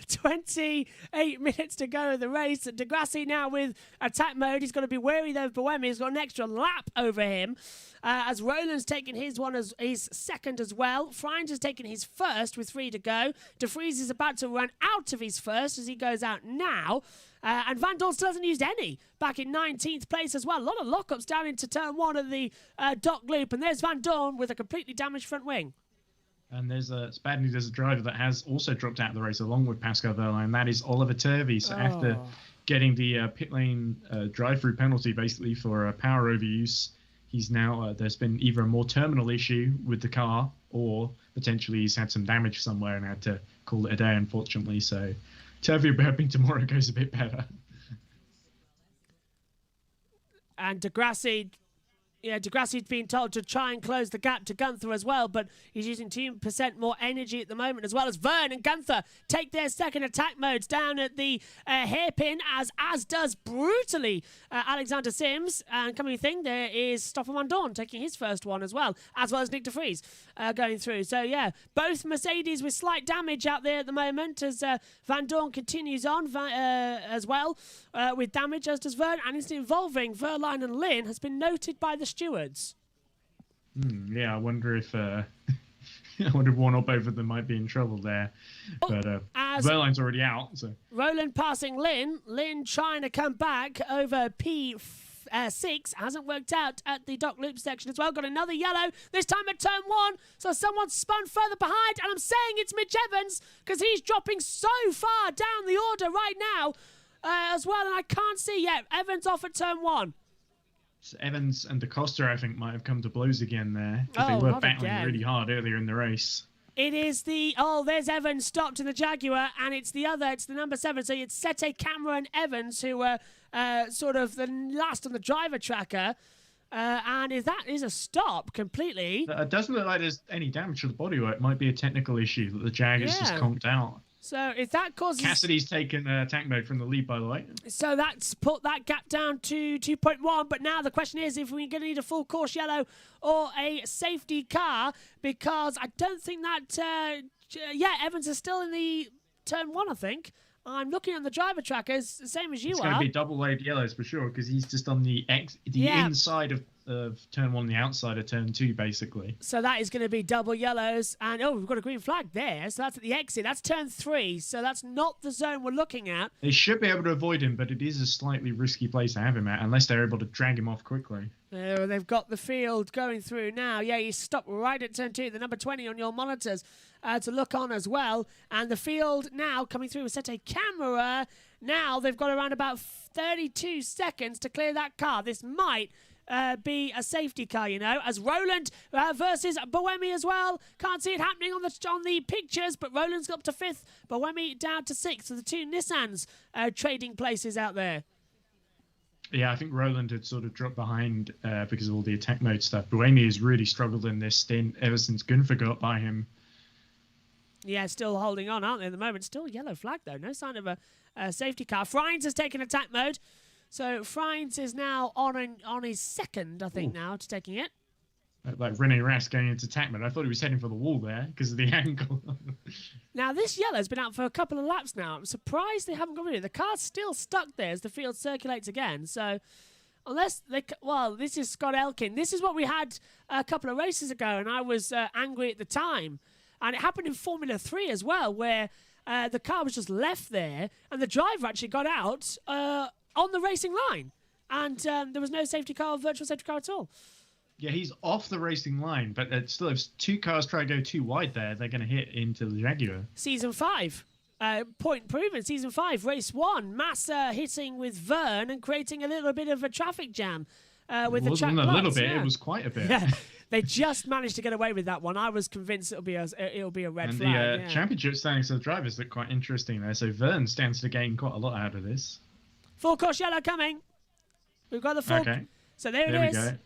28 minutes to go in the race. Degrassi now with attack mode. He's got to be wary though of Buemi. He's got an extra lap over him. As Roland's taken his one as his second as well. Frines has taken his first with 3 to go. De Vries is about to run out of his first as he goes out now. And Van Dorn still hasn't used any. Back in 19th place as well. A lot of lockups down into turn 1 of the dock loop. And there's Van Dorn with a completely damaged front wing. And it's bad news. There's a driver that has also dropped out of the race along with Pascal Wehrlein. That is Oliver Turvey. So after getting the pit lane drive-through penalty basically for power overuse, he's now there's been either a more terminal issue with the car or potentially he's had some damage somewhere and had to call it a day, unfortunately. So Turvey, hoping tomorrow goes a bit better. And Degrassi's been told to try and close the gap to Gunther as well, but he's using 2% more energy at the moment, as well as Vern and Gunther take their second attack modes down at the hairpin, as does brutally Alexander Sims. And coming thing, there is Stoffel Van Dorn taking his first one as well as Nick De Vries going through. So yeah, both Mercedes with slight damage out there at the moment as Van Dorn continues on as well with damage, as does Vern, and it's involving Wehrlein and Lynn has been noted by the stewards. Yeah, I wonder if one or both of them might be in trouble there. But Wehrlein's already out. So Roland passing Lynn. Lynn trying to come back over P6. Hasn't worked out at the dock loop section as well. Got another yellow, this time at turn 1. So someone's spun further behind. And I'm saying it's Mitch Evans because he's dropping so far down the order right now as well. And I can't see yet. Evans off at turn 1. Evans and Da Costa, I think, might have come to blows again there. They were battling really hard earlier in the race. It is there's Evans stopped in the Jaguar, and it's the number 7. So it's Sete, Cameron, Evans, who were sort of the last on the driver tracker. And that is a stop completely. It doesn't look like there's any damage to the bodywork. It might be a technical issue that the Jag has just conked out. So if that causes... Cassidy's taken attack mode from the lead, by the way. So that's put that gap down to 2.1. But now the question is if we're going to need a full course yellow or a safety car, because I don't think that... Evans is still in the turn 1, I think. I'm looking on the driver trackers, the same as you are. It's going to be double-laid yellows for sure, because he's just on the inside of turn 1, the outside of turn 2, basically. So that is going to be double yellows. And, we've got a green flag there. So that's at the exit. That's turn 3. So that's not the zone we're looking at. They should be able to avoid him, but it is a slightly risky place to have him at, unless they're able to drag him off quickly. They've got the field going through now. Yeah, he stopped right at turn 2, the number 20 on your monitors to look on as well. And the field now coming through with Sete Camera. Now they've got around about 32 seconds to clear that car. This might be a safety car, as Roland versus Buemi as well. Can't see it happening on the pictures, but Roland's got up to 5th. Buemi down to 6th. So the 2 Nissans trading places out there. Yeah, I think Roland had sort of dropped behind because of all the attack mode stuff. Buemi has really struggled in this stint ever since Gunther got by him. Yeah, still holding on, aren't they, at the moment? Still yellow flag, though. No sign of a safety car. Frines has taken attack mode. So Frines is now on his second, I think, now, to taking it. Like René Rast going into attack mode. I thought he was heading for the wall there because of the angle. Now, this yellow's been out for a couple of laps now. I'm surprised they haven't got rid of it. The car's still stuck there as the field circulates again. So, unless they... Well, this is Scott Elkin. This is what we had a couple of races ago, and I was angry at the time. And it happened in Formula 3 as well, where the car was just left there, and the driver actually got out on the racing line. And there was no safety car or virtual safety car at all. Yeah, he's off the racing line, but still, if 2 cars try to go too wide there, they're going to hit into the Jaguar. Season 5. Point proven. Season 5, race 1. Massa hitting with Vern and creating a little bit of a traffic jam. With the track wasn't a little lights, bit, it was quite a bit. Yeah, they just managed to get away with that one. I was convinced it'll be a red flag. The championship standings of the drivers look quite interesting there. So Vern stands to gain quite a lot out of this. Full course yellow coming. We've got the full. Okay. So there it is. We go.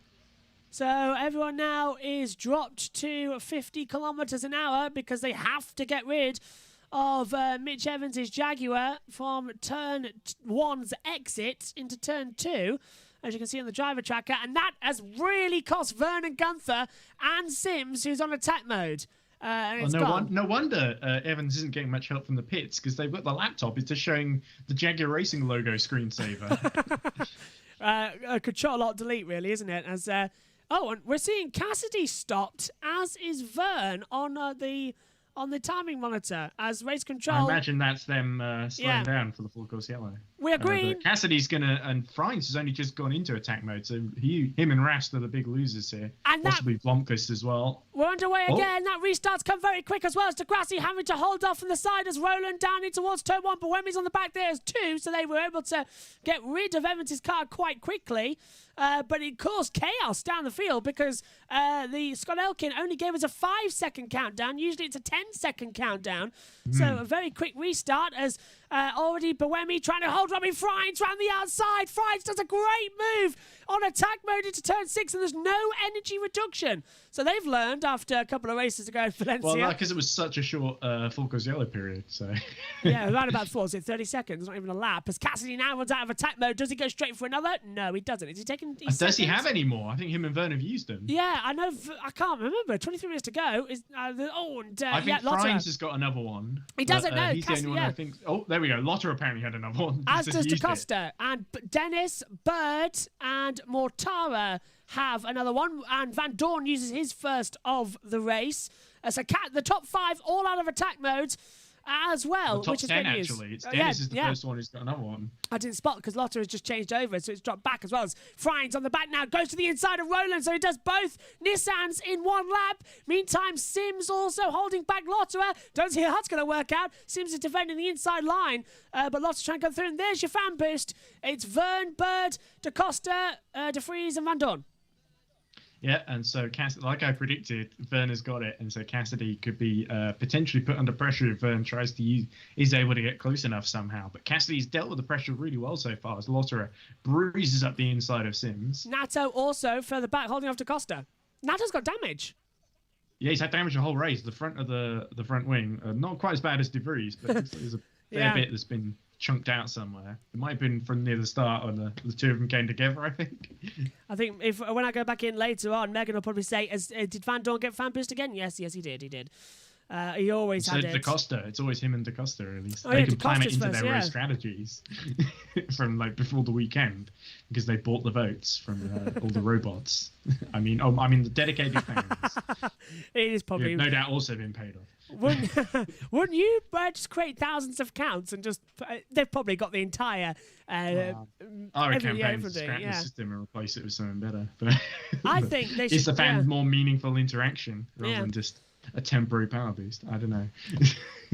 So everyone now is dropped to 50 kilometers an hour because they have to get rid of Mitch Evans' Jaguar from turn one's exit into turn 2, as you can see on the driver tracker, and that has really cost Vernon Gunther and Sims, who's on attack mode. No wonder Evans isn't getting much help from the pits, because they've got the laptop. It's just showing the Jaguar Racing logo screensaver. Control Alt Delete, really, isn't it? As and we're seeing Cassidy stopped, as is Vern on the timing monitor as race control. I imagine that's them slowing down for the full course yellow. We agree. Cassidy's and Frines has only just gone into attack mode, so him and Rast are the big losers here. And possibly Blomqvist as well. We're underway again. That restart's come very quick as well as Degrassi having to hold off from the side as Roland down in towards turn 1. But Wemmy's on the back there as 2, so they were able to get rid of Evans' car quite quickly. But it caused chaos down the field because the Scott Elkin only gave us a 5-second countdown. Usually it's a 10-second countdown. So a very quick restart as already Buemi trying to hold Robbie Frines round the outside. Frines does a great move on attack mode into turn 6, and there's no energy reduction. So they've learned after a couple of races ago in Valencia. Well, because it was such a short full course yellow period. So yeah, around about 30 seconds, not even a lap. As Cassidy now runs out of attack mode, does he go straight for another? No, he doesn't. Is he taking? Does he have any more? I think him and Vern have used them. Yeah, I know. I can't remember. 23 minutes to go. I think Frines has got another one. He doesn't know. He's the only one I think. Oh, there we go. Lotter apparently had another one. As does DaCosta. And Dennis, Bird, and Mortara have another one. And Van Dorn uses his first of the race. So the top 5 all out of attack modes as well, the which is 10 good news. actually. It's Dennis is the first one who's got another one. I didn't spot because Lotter has just changed over, so it's dropped back as well. As Frines on the back now goes to the inside of Roland, so he does both Nissans in one lap. Meantime, Sims also holding back Lotterer. Don't see how that's going to work out. Sims is defending the inside line, but Lotterer trying to come through, and there's your fan boost. It's Vern, Bird, DaCosta, De Vries, and Van Dorn. Yeah, and so like I predicted, Vern has got it, and so Cassidy could be potentially put under pressure if Vern is able to get close enough somehow. But Cassidy's dealt with the pressure really well so far as Lotterer bruises up the inside of Sims. Nato also further back, holding off DaCosta. Nato's got damage. Yeah, he's had damage the whole race. The front of the front wing, not quite as bad as De Vries, but there's a fair bit that's been chunked out somewhere. It might have been from near the start when the two of them came together, I think. I think when I go back in later on, Megan will probably say, did Van Dorn get fan boost again? Yes, he did. He always had it. DaCosta. It's always him and DaCosta, at least. They can plan it into their race strategies from before the weekend because they bought the votes from all the robots. I mean the dedicated fans. It is probably no doubt also been paid off. Wouldn't you just create thousands of accounts and just they've probably got the entire campaign to scrap the system and replace it with something better. But I think they should. It's the fan more meaningful interaction rather than just a temporary power boost. I don't know.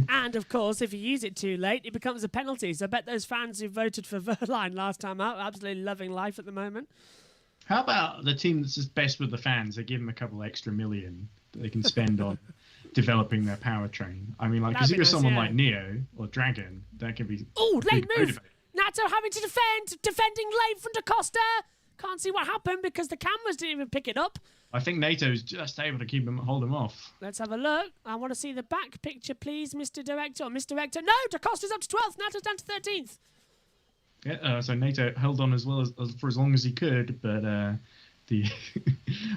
And of course, if you use it too late, it becomes a penalty. So I bet those fans who voted for Verline last time out are absolutely loving life at the moment. How about the team that's just best with the fans? They give them a couple extra million that they can spend on developing their powertrain. I mean, because if you're someone like Neo or Dragon, that can be. Oh, late move! Nato having to defending late from DaCosta. Can't see what happened because the cameras didn't even pick it up. I think NATO's just able to hold him off. Let's have a look. I want to see the back picture, please, Mr. Director. Or Miss Director. No, DaCosta's up to 12th. NATO's down to 13th. Yeah, so NATO held on as well as for as long as he could, but I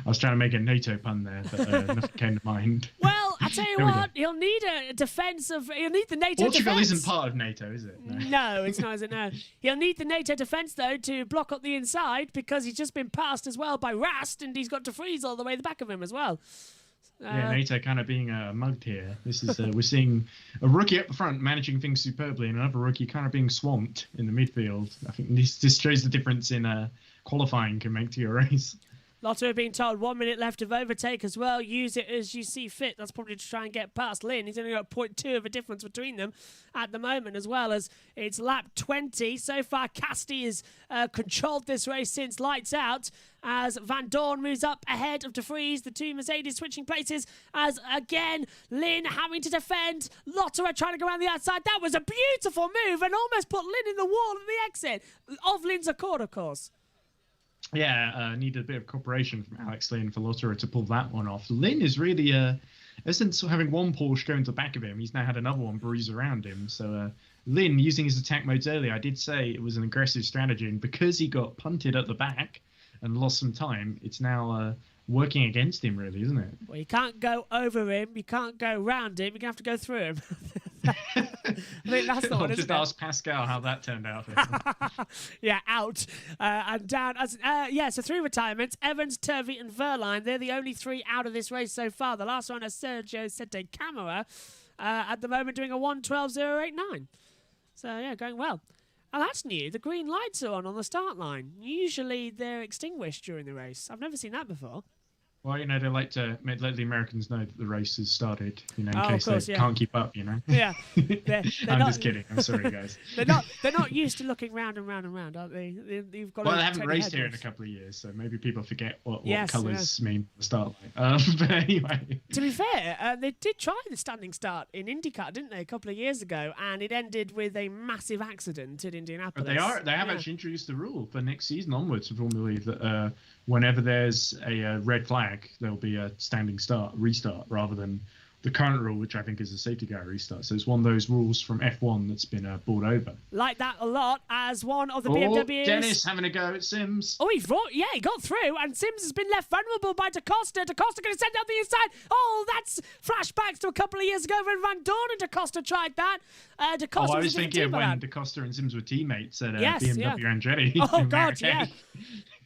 was trying to make a NATO pun there, but nothing came to mind. Well, I tell you what, he'll need a defence of. He'll need the NATO. Portugal defence. isn't part of NATO, is it? No, it's not, is it? No. He'll need the NATO defence though to block up the inside because he's just been passed as well by Rast, and he's got De Vries all the way the back of him as well. NATO kind of being mugged here. This is we're seeing a rookie up the front managing things superbly, and another rookie kind of being swamped in the midfield. I think this shows the difference in qualifying can make to your race. Lotto being told 1 minute left of overtake as well. Use it as you see fit. That's probably to try and get past Lynn. He's only got 0.2 of a difference between them at the moment, as well as it's lap 20. So far, Cassidy has controlled this race since lights out as Van Dorn moves up ahead of De Vries. The two Mercedes switching places as, again, Lynn having to defend. Lotterer trying to go around the outside. That was a beautiful move and almost put Lynn in the wall at the exit of Lynn's accord, of course. Yeah, needed a bit of cooperation from Alex Lynn for Lotterer to pull that one off. Lynn is really since having one Porsche go into the back of him, he's now had another one bruise around him. So Lynn, using his attack modes earlier, I did say it was an aggressive strategy, and because he got punted at the back and lost some time, it's now working against him, really, isn't it? Well, you can't go over him, you can't go round him, you're going to have to go through him. I think that's the one, just ask Pascal how that turned out for him. Yeah, out and down. So 3 retirements: Evans, Turvey, and Verline. They're the only 3 out of this race so far. The last one is Sergio Sette Camera, at the moment doing a 1:12.089. So yeah, going well. And that's new. The green lights are on the start line. Usually they're extinguished during the race. I've never seen that before. Well, they like to let the Americans know that the race has started, in case they yeah. can't keep up, Yeah. I'm just kidding. I'm sorry, guys. They're not used to looking round and round and round, aren't they? You've got. Well, they haven't raced here in a couple of years, so maybe people forget what colours mean at the start line. But anyway. To be fair, they did try the standing start in IndyCar, didn't they, a couple of years ago, and it ended with a massive accident in Indianapolis. But they have actually introduced the rule for next season onwards for Formula E that whenever there's a red flag, there'll be a standing restart, rather than the current rule, which I think is a safety car restart. So it's one of those rules from F1 that's been brought over. Like that a lot, as one of the BMWs. Dennis having a go at Sims. Oh, he got through, and Sims has been left vulnerable by Da Costa. Da Costa going to send out the inside. Oh, that's flashbacks to a couple of years ago when Van Dorn and Da Costa tried that. Da Costa I was thinking when Da Costa and Sims were teammates at BMW Andretti. Oh, God, yeah.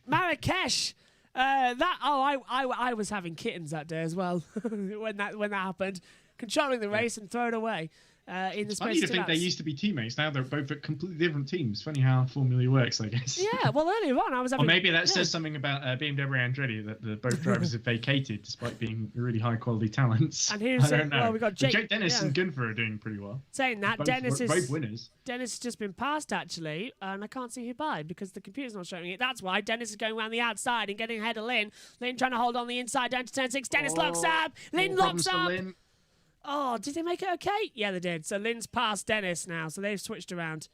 Marrakesh. I was having kittens that day as well when that happened, controlling the race and throwing away. It's funny to think they used to be teammates. Now they're both at completely different teams. Funny how Formula E works, I guess. Yeah, well, earlier on I was having... Or maybe that says something about BMW Andretti, that the both drivers have vacated despite being really high-quality talents. And here's I don't know. Well, we got Jake Dennis and Gunther are doing pretty well. Saying that, both winners. Dennis has just been passed, actually, and I can't see who by because the computer's not showing it. That's why Dennis is going around the outside and getting ahead of Lynn. Lynn trying to hold on the inside down to turn 6. Dennis locks up. Lynn locks up. Oh, did they make it okay? Yeah, they did. So Lynn's past Dennis now, so they've switched around.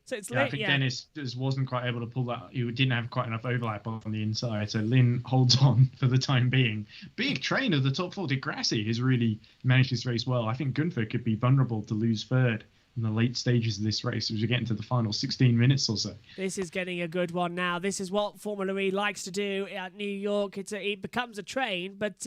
So it's I think Dennis just wasn't quite able to pull that. He didn't have quite enough overlap on the inside, so Lynn holds on for the time being. Big train of the top 4. De Grassi has really managed this race well. I think Gunther could be vulnerable to lose third in the late stages of this race as we get into the final 16 minutes or so. This is getting a good one now. This is what Formula E likes to do at New York. It becomes a train, but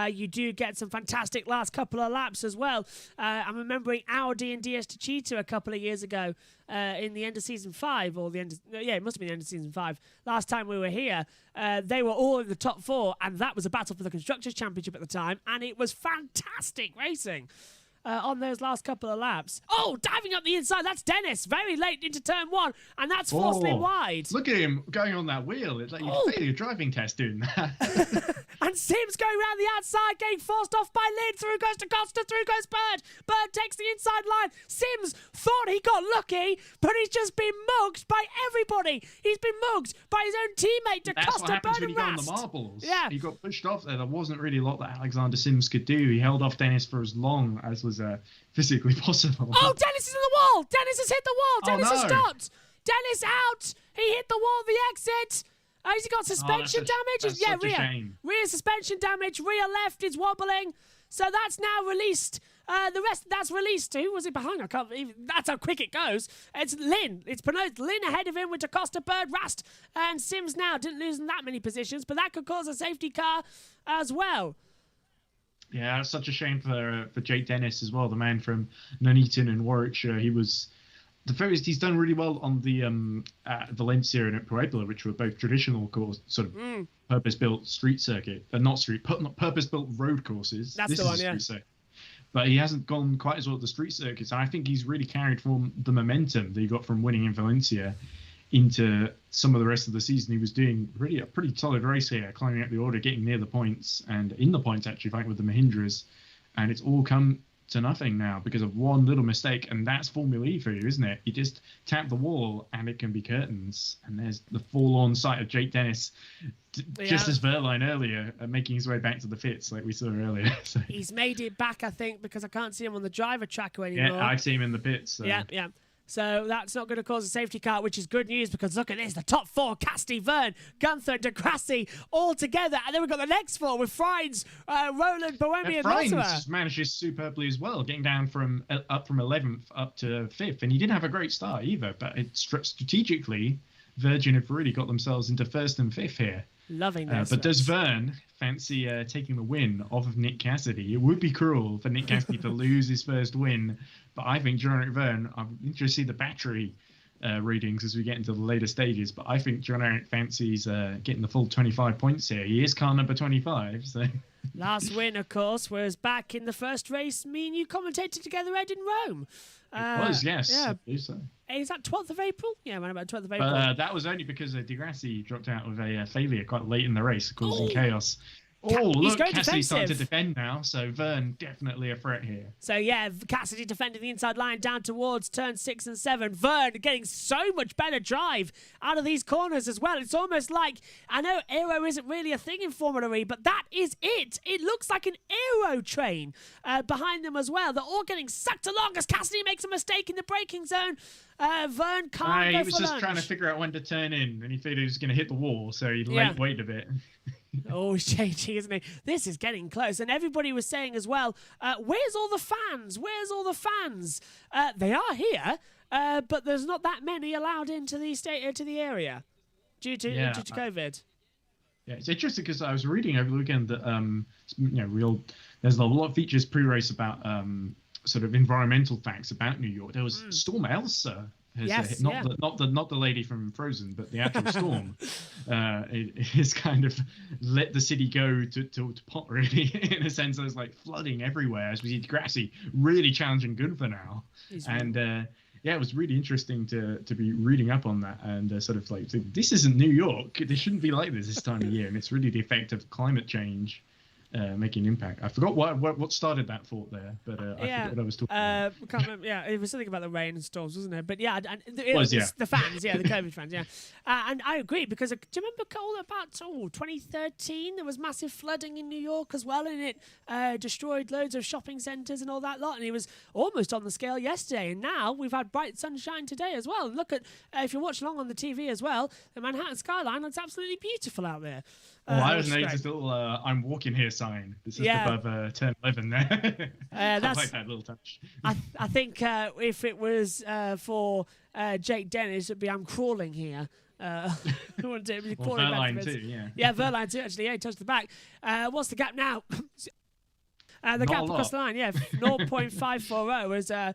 you do get some fantastic last couple of laps as well. I'm remembering Audi and DS Techeetah a couple of years ago in the end of season 5, or it must have been the end of season 5. Last time we were here, they were all in the top 4, and that was a battle for the Constructors' Championship at the time, and it was fantastic racing. On those last couple of laps. Oh, diving up the inside. That's Dennis. Very late into turn 1. And that's forcefully wide. Look at him going on that wheel. It's like you fail your driving test doing that. And Sims going around the outside, getting forced off by Lynn. Through goes Da Costa. Through goes Bird. Bird takes the inside line. Sims thought he got lucky, but he's just been mugged by everybody. He's been mugged by his own teammate, Da Costa, Bird, and Rast. That's what happens when you go on the marbles. Yeah. He got pushed off there. There wasn't really a lot that Alexander Sims could do. He held off Dennis for as long as was physically possible. Oh, Dennis is in the wall! Dennis has hit the wall! Dennis has stopped! Dennis out! He hit the wall, the exit! Has he got suspension damage? Rear suspension damage. Rear left is wobbling. So that's now released. The rest, that's released. Who was it behind? I can't even... That's how quick it goes. It's Lynn. It's pronounced Lynn ahead of him with Da Costa, Bird, Rast, and Sims now. Didn't lose in that many positions, but that could cause a safety car as well. Yeah, it's such a shame for Jake Dennis as well, the man from Nuneaton and Warwickshire. He's done really well on the Valencia and at Puebla, which were both traditional purpose-built street circuit, not purpose-built road courses. That's the one, yeah. But he hasn't gone quite as well at the street circuits, and I think he's really carried from the momentum that he got from winning in Valencia into some of the rest of the season. He was doing really a pretty solid race here, climbing up the order, getting near the points, and in the points actually fighting with the Mahindras, and it's all come to nothing now because of one little mistake, and that's Formula E for you, isn't it? You just tap the wall and it can be curtains, and there's the forlorn sight of Jake Dennis, just as Verline earlier, making his way back to the pits like we saw earlier. So. He's made it back, I think, because I can't see him on the driver tracker anymore. Yeah, I see him in the pits. So. Yeah. So that's not going to cause a safety car, which is good news because look at this. The top 4, Cassidy, Verne, Gunther, De Grassi all together. And then we've got the next 4 with Friends, Roland, Bohemian, and Friends Mortimer. manages superbly as well, getting down from 11th up to 5th. And he didn't have a great start either, but strategically, Virgin have really got themselves into 1st and 5th here. Loving this. But does Verne fancy taking the win off of Nick Cassidy? It would be cruel for Nick Cassidy to lose his first win, but I think John-Eric Verne, I'm interested to see the battery readings as we get into the later stages, but I think John-Eric fancies getting the full 25 points here. He is car number 25, so... Last win, of course, was back in the first race me and you commentated together, Ed, in Rome. It was, yes. Yeah. I believe so. Is that 12th of April? Yeah, around about 12th of April. But that was only because De Grassi dropped out with a failure quite late in the race, causing chaos. Look, Cassidy's starting to defend now, so Verne definitely a threat here. So, yeah, Cassidy defending the inside line down towards turn 6 and 7. Verne getting so much better drive out of these corners as well. It's almost like, I know aero isn't really a thing in Formula E, but that is it. It looks like an aero train behind them as well. They're all getting sucked along as Cassidy makes a mistake in the braking zone. Verne can't go for lunch. He was just trying to figure out when to turn in, and he figured he was going to hit the wall, so he waited a bit. Oh, he's changing, isn't he? This is getting close. And everybody was saying as well, where's all the fans? Where's all the fans? They are here, but there's not that many allowed into the area due to COVID. Yeah, it's interesting because I was reading over the weekend that there's a lot of features pre-race about sort of environmental facts about New York. There was Storm Elsa. Not the lady from Frozen, but the actual storm. It has kind of let the city go to pot, really, in a sense. There's like flooding everywhere as we see Grassi really challenging Gunther now. It was really interesting to be reading up on that and sort of like, this isn't New York. This shouldn't be like this time of year, and it's really the effect of climate change making an impact. I forgot what started that thought there, but I forgot what I was talking about. I can't remember. Yeah, it was something about the rain and storms, wasn't it? But it was the fans, the COVID fans, and I agree because do you remember about 2013? There was massive flooding in New York as well, and it destroyed loads of shopping centres and all that lot, and it was almost on the scale yesterday. And now we've had bright sunshine today as well. And look at if you watch along on the TV as well, the Manhattan skyline looks absolutely beautiful out there. I was noticed a little "I'm walking here" sign. This is above turn 11 there. I like that little touch. I think if it was for Jake Dennis, it'd be "I'm crawling here." Verline too, yeah. Yeah, Verline too, actually. Yeah, he touched the back. What's the gap now? The gap across the line, 0.540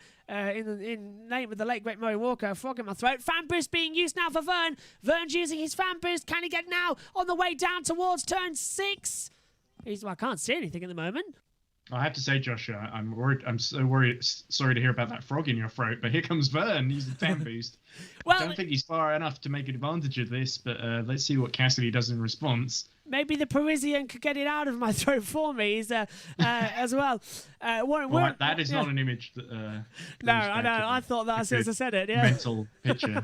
is in name of the late great Murray Walker. Frog in my throat. Fan boost being used now for Verne. Verne's using his fan boost. Can he get now on the way down towards turn 6? I can't see anything at the moment. I have to say, Josh, I'm worried. I'm so worried. Sorry to hear about that frog in your throat, but here comes Verne. He's the fan boost. I don't think he's far enough to make advantage of this, but let's see what Cassidy does in response. Maybe the Parisian could get it out of my throat for me as well. That is not an image that... no, I know. I thought that as soon as I said it. Yeah. Mental picture.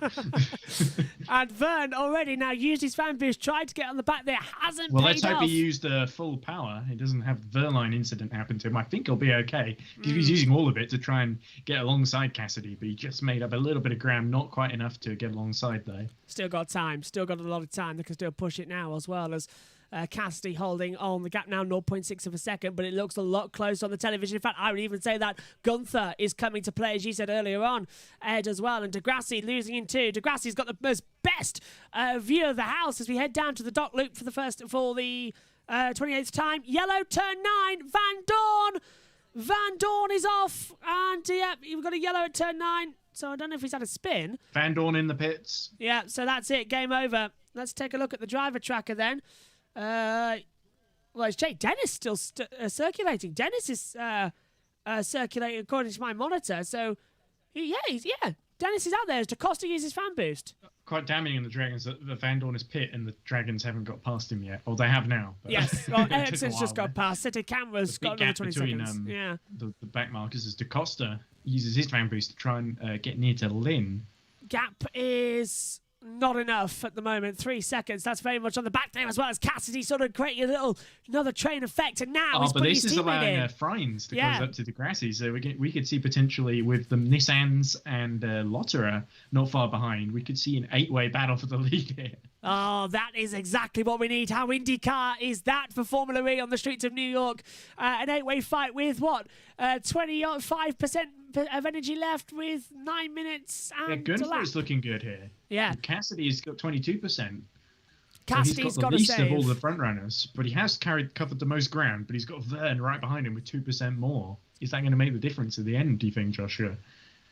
And Verne already now used his fan boost, tried to get on the back there, hasn't paid off. Let's hope he used full power. He doesn't have the Verline incident happen to him. I think he'll be okay. Because he's using all of it to try and get alongside Cassidy, but he just made up a little bit of ground, not quite enough to get alongside though. Still got time. Still got a lot of time. They can still push it now as well as... Cassidy holding on the gap now 0.6 of a second, but it looks a lot closer on the television. In fact, I would even say that Gunther is coming to play, as you said earlier on, Ed, as well. And De Grassi losing in 2. De Grassi's got the most best view of the house as we head down to the dock loop for the 28th time. Yellow, turn 9, Van Dorn. Van Dorn is off, and we've got a yellow at turn 9. So I don't know if he's had a spin. Van Dorn in the pits. Yeah, so that's it. Game over. Let's take a look at the driver tracker then. It's Jake Dennis still circulating. Dennis is circulating according to my monitor. So, Dennis is out there as DaCosta uses fan boost. Quite damning in the Dragons that Van Dorn is pit and the Dragons haven't got past him yet. Or they have now. Yes, well, Ericsson's just got past. City Camera's got another 20 seconds. The back markers as DaCosta uses his fan boost to try and get near to Lynn. Gap is not enough at the moment. 3 seconds. That's very much on the back there as well as Cassidy sort of creating another train effect. And now he's putting his teammate in. But this is allowing Freins to close up to Degrassi. So we could see potentially with the Nissans and Lotterer not far behind, we could see an 8-way battle for the lead here. Oh, that is exactly what we need. How IndyCar is that for Formula E on the streets of New York? An 8-way fight with what? 25% of energy left with 9 minutes and Gunther is looking good here. Yeah. Cassidy's got 22%. Cassidy's got the least of all the front runners, but he has covered the most ground, but he's got Vern right behind him with 2% more. Is that going to make the difference at the end, do you think, Joshua?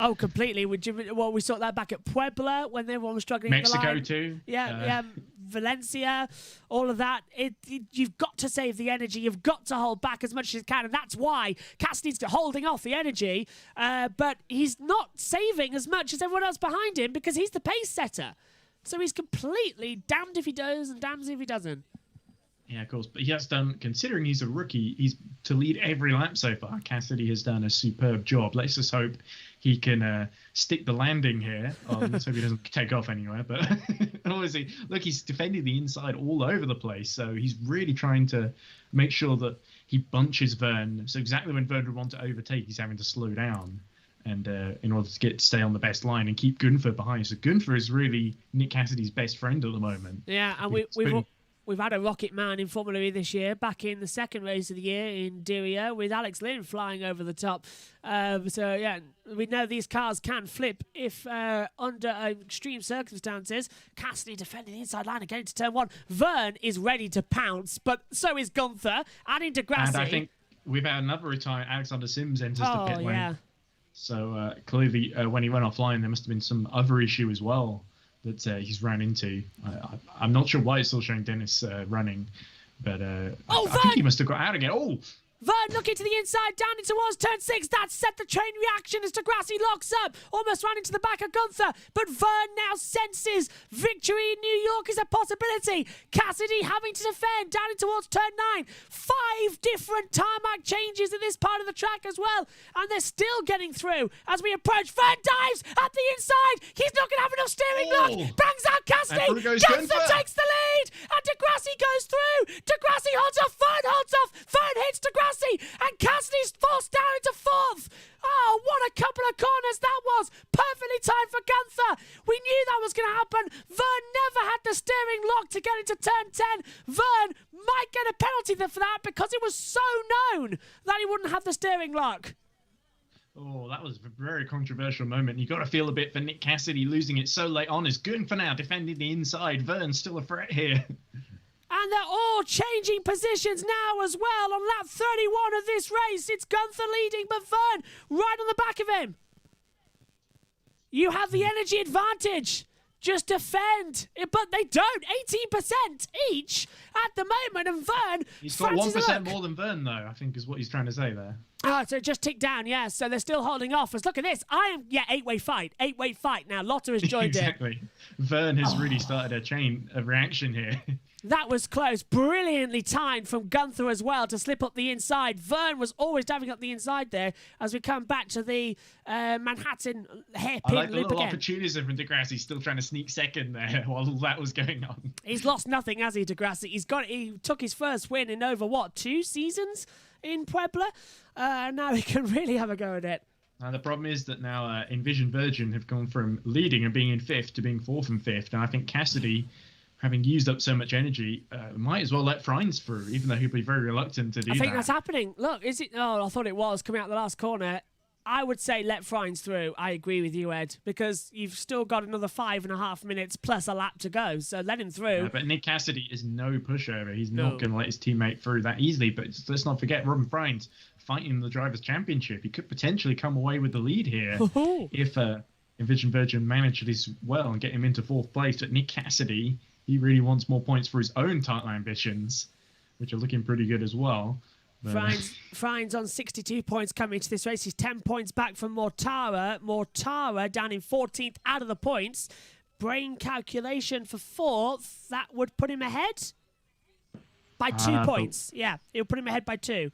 Oh, completely. We saw that back at Puebla when everyone was struggling. Mexico too. Yeah. Valencia, all of that. You've got to save the energy. You've got to hold back as much as you can, and that's why Cassidy's holding off the energy. But he's not saving as much as everyone else behind him because he's the pace setter. So he's completely damned if he does and damned if he doesn't. Yeah, of course. But he has done, considering he's a rookie, he's to lead every lap so far. Cassidy has done a superb job. Let's just hope he can stick the landing here. Let's hope he doesn't take off anywhere. But obviously, look, he's defending the inside all over the place. So he's really trying to make sure that he bunches Vern. So exactly when Vern would want to overtake, he's having to slow down. And in order to stay on the best line and keep Gunther behind. So Gunther is really Nick Cassidy's best friend at the moment. Yeah, and we've had a rocket man in Formula E this year, back in the second race of the year in Diriyah, with Alex Lynn flying over the top. So, yeah, we know these cars can flip if under extreme circumstances. Cassidy defending the inside line again to turn 1. Vern is ready to pounce, but so is Gunther. Adding Degrassi. And I think we've had another retired. Alexander Sims enters the pit lane. Yeah. So clearly, when he went offline, there must have been some other issue as well that he's ran into. I'm not sure why it's still showing Dennis running, but I think he must have got out again. Oh! Vern looking to the inside, down in towards turn 6. That set the train reaction as Degrassi locks up. Almost ran into the back of Gunther, but Vern now senses victory in New York is a possibility. Cassidy having to defend down in towards turn 9. 5 different tarmac changes in this part of the track as well, and they're still getting through as we approach. Vern dives at the inside. He's not going to have enough steering lock. Bangs out Cassidy. Gunther takes the lead, and Degrassi goes through. Degrassi holds off. Vern holds off. Vern hits Degrassi. And Cassidy's forced down into 4th. Oh, what a couple of corners that was. Perfectly timed for Gunther. We knew that was going to happen. Vern never had the steering lock to get into turn 10. Vern might get a penalty for that because it was so known that he wouldn't have the steering lock. Oh, that was a very controversial moment. You got to feel a bit for Nick Cassidy losing it so late on. Is good for now, defending the inside. Vern's still a threat here. And they're all changing positions now as well on lap 31 of this race. It's Gunther leading, but Vern right on the back of him. You have the energy advantage. Just defend. But they don't. 18% each at the moment. And Vern... He's got 1% more than Vern, though, I think is what he's trying to say there. Oh, so it just ticked down, yeah. So they're still holding off. Look at this. 8-way fight. 8-way fight. Now, Lotte has joined exactly. Vern has really started a chain of reaction here. That was close. Brilliantly timed from Gunther as well to slip up the inside. Vern was always diving up the inside there as we come back to the Manhattan hairpin I like the loop little again. opportunism from Degrassi still trying to sneak second there while all that was going on. He's lost nothing, has he, Degrassi? He took his first win in over, 2 seasons in Puebla? Now he can really have a go at it. Now, the problem is that now Envision Virgin have gone from leading and being in 5th to being 4th and 5th. And I think Cassidy, having used up so much energy, might as well let Freins through, even though he'll be very reluctant to do that. I think that's happening. Look, is it? Oh, I thought it was coming out the last corner. I would say let Freins through. I agree with you, Ed, because you've still got another 5.5 minutes plus a lap to go. So let him through. Yeah, but Nick Cassidy is no pushover. He's not going to let his teammate through that easily. But let's not forget Robin Freins fighting the Drivers' Championship. He could potentially come away with the lead here if Envision Virgin manages well and get him into 4th place. But Nick Cassidy, he really wants more points for his own title ambitions, which are looking pretty good as well. Freins on 62 points coming into this race. He's 10 points back from Mortara. Mortara down in 14th out of the points. Brain calculation for 4th. That would put him ahead by 2 points. Yeah, it would put him ahead by 2.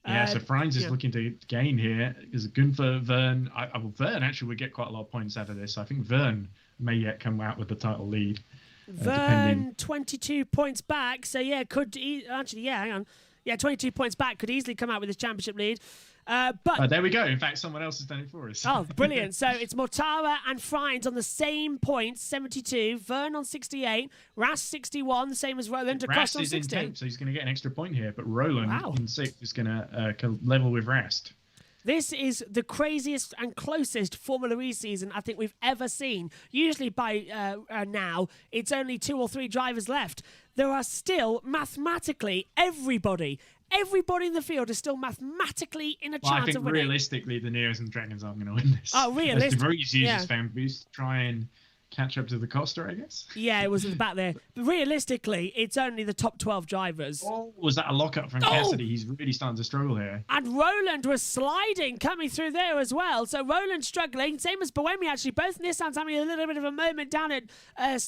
Yeah, so Frines is looking to gain here. Is Gunther, Vern. Vern actually would get quite a lot of points out of this. I think Vern may yet come out with the title lead. Vern, 22 points back. So, yeah, hang on. Yeah, 22 points back. Could easily come out with his championship lead. But there we go. In fact, someone else has done it for us. Oh, brilliant. So it's Mortara and Frines on the same points, 72. Vern on 68. Ras 61, the same as Roland. Ras is in 10th, so he's going to get an extra point here. But Roland in 6th is going to level with Rast. This is the craziest and closest Formula E season I think we've ever seen. Usually by now, it's only 2 or 3 drivers left. There are still, mathematically, everybody in the field is still mathematically in a chance of winning. I think realistically, the Neos and Dragons aren't going to win this. Oh, realistically? As DeVries uses fan boost, try and catch up to the Costa, I guess. Yeah, it was back there. But realistically, it's only the top 12 drivers. Oh, was that a lockup from Cassidy? He's really starting to struggle here. And Roland was sliding, coming through there as well. So Roland struggling, same as Boemi actually. Both Nissans having a little bit of a moment down at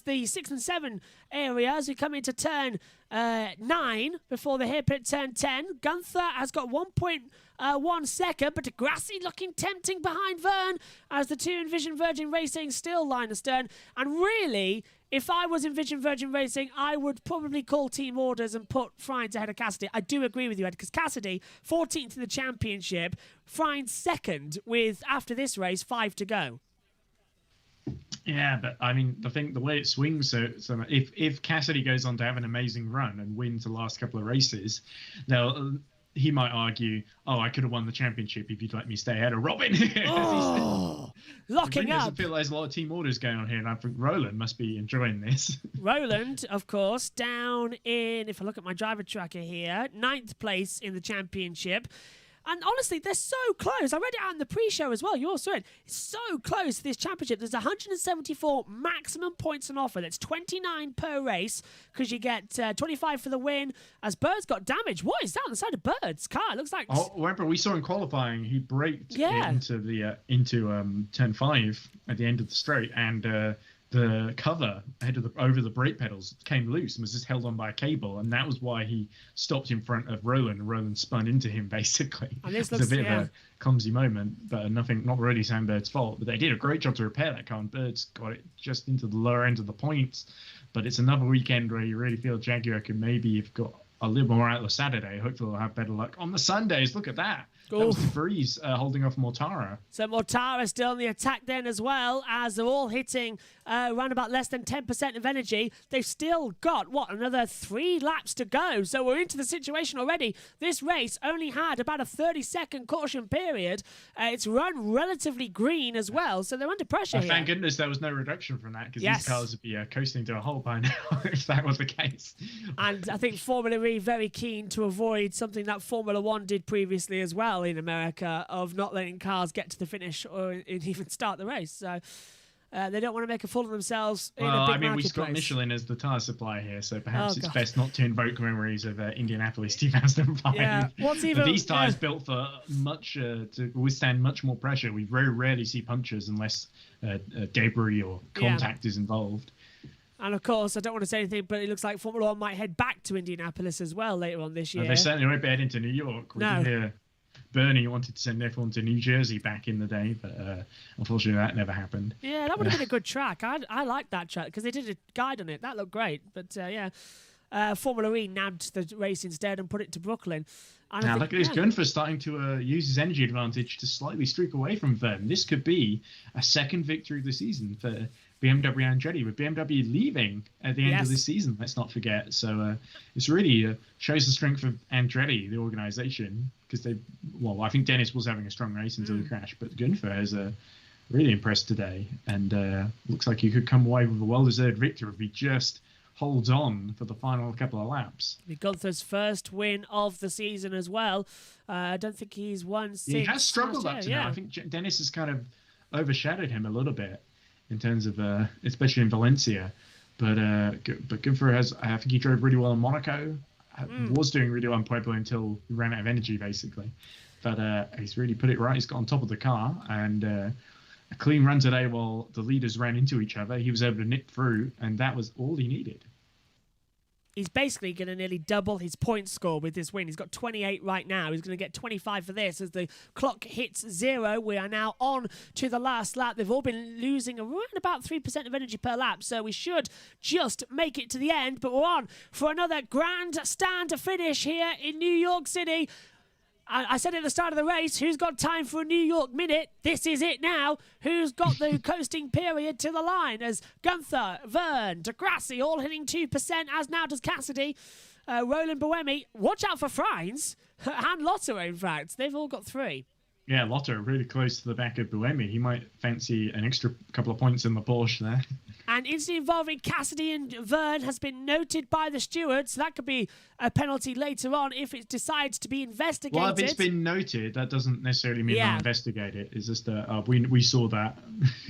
the 6 and 7 area as we come into turn 9 before the hairpin turn 10. Gunther has got 1.1 second, but Degrassi looking tempting behind Vern as the two Envision Virgin Racing still line astern. And really, if I was Envision Virgin Racing, I would probably call team orders and put Frines ahead of Cassidy. I do agree with you, Ed, because Cassidy, 14th in the championship, Frines second with, after this race, 5 to go. Yeah, but I mean, the way it swings, so if Cassidy goes on to have an amazing run and wins the last couple of races, now he might argue, oh, I could have won the championship if you'd let me stay ahead of Robin. Locking up. Doesn't feel like there's a lot of team orders going on here, and I think Roland must be enjoying this. Roland, of course, down in, if I look at my driver tracker here, 9th place in the championship. And honestly, they're so close. I read it out in the pre-show as well. You all saw it. It's so close to this championship. There's 174 maximum points on offer. That's 29 per race because you get 25 for the win. As Bird's got damage. What is that on the side of Bird's car? It looks like... Oh, remember, we saw in qualifying, he braked into turn 5 at the end of the straight, and the cover over the brake pedals came loose and was just held on by a cable, and that was why he stopped in front of Roland. Roland spun into him, basically. And this looks, a bit of a clumsy moment, but not really Sam Bird's fault. But they did a great job to repair that car, and Bird's got it just into the lower end of the points. But it's another weekend where you really feel Jaguar could maybe have got a little more out of Saturday. Hopefully they'll have better luck on the Sundays. Look at that. That was DeVries holding off Mortara. So Mortara still on the attack then as well, as they're all hitting around about less than 10% of energy. They've still got, another 3 laps to go. So we're into the situation already. This race only had about a 30-second caution period. It's run relatively green as well, so they're under pressure here. Thank goodness there was no reduction from that, because these cars would be coasting to a halt by now if that was the case. And I think Formula E very keen to avoid something that Formula 1 did previously as well in America, of not letting cars get to the finish or even start the race. So they don't want to make a fool of themselves in a big we've got Michelin as the tyre supplier here, so perhaps it's best not to invoke memories of Indianapolis 2005. Yeah, these tyres built for to withstand much more pressure. We very rarely see punctures unless debris or contact is involved. And of course, I don't want to say anything, but it looks like Formula 1 might head back to Indianapolis as well later on this year. They certainly won't be heading to New York. We can hear Bernie wanted to send everyone to New Jersey back in the day, but unfortunately that never happened. Yeah, that would have been a good track. I liked that track because they did a guide on it. That looked great. But Formula E nabbed the race instead and put it to Brooklyn. Now look at this Gunther starting to use his energy advantage to slightly streak away from Vern. This could be a second victory of the season for BMW Andretti, with BMW leaving at the end of this season, let's not forget. So it's really shows the strength of Andretti, the organisation, because I think Dennis was having a strong race until the crash, but Gunther has really impressed today, and looks like he could come away with a well-deserved victory if he just holds on for the final couple of laps. Gunther's first win of the season as well. I don't think he's won since. He has struggled up to now. I think Dennis has kind of overshadowed him a little bit in terms of, especially in Valencia. But Gunther I think he drove really well in Monaco. Was doing really well in Puebla until he ran out of energy, basically. But he's really put it right. He's got on top of the car, and a clean run today while the leaders ran into each other. He was able to nip through, and that was all he needed. he's basically going to nearly double his point score with this win. He's got 28 right now. He's going to get 25 for this. As the clock hits 0, we are now on to the last lap. They've all been losing around about 3% of energy per lap, so we should just make it to the end. But we're on for another grandstand finish here in New York City. I said at the start of the race, who's got time for a New York minute? This is it now. Who's got the coasting period to the line? As Gunther, Vern, Degrassi all hitting 2%, as now does Cassidy. Roland Buemi. Watch out for Frines and Lotto, in fact. They've all got 3. Yeah, Lotto really close to the back of Buemi. He might fancy an extra couple of points in the Porsche there. An incident involving Cassidy and Vern has been noted by the stewards. So that could be a penalty later on if it decides to be investigated. Well, if it's been noted, that doesn't necessarily mean they'll investigate it. It's just we saw that.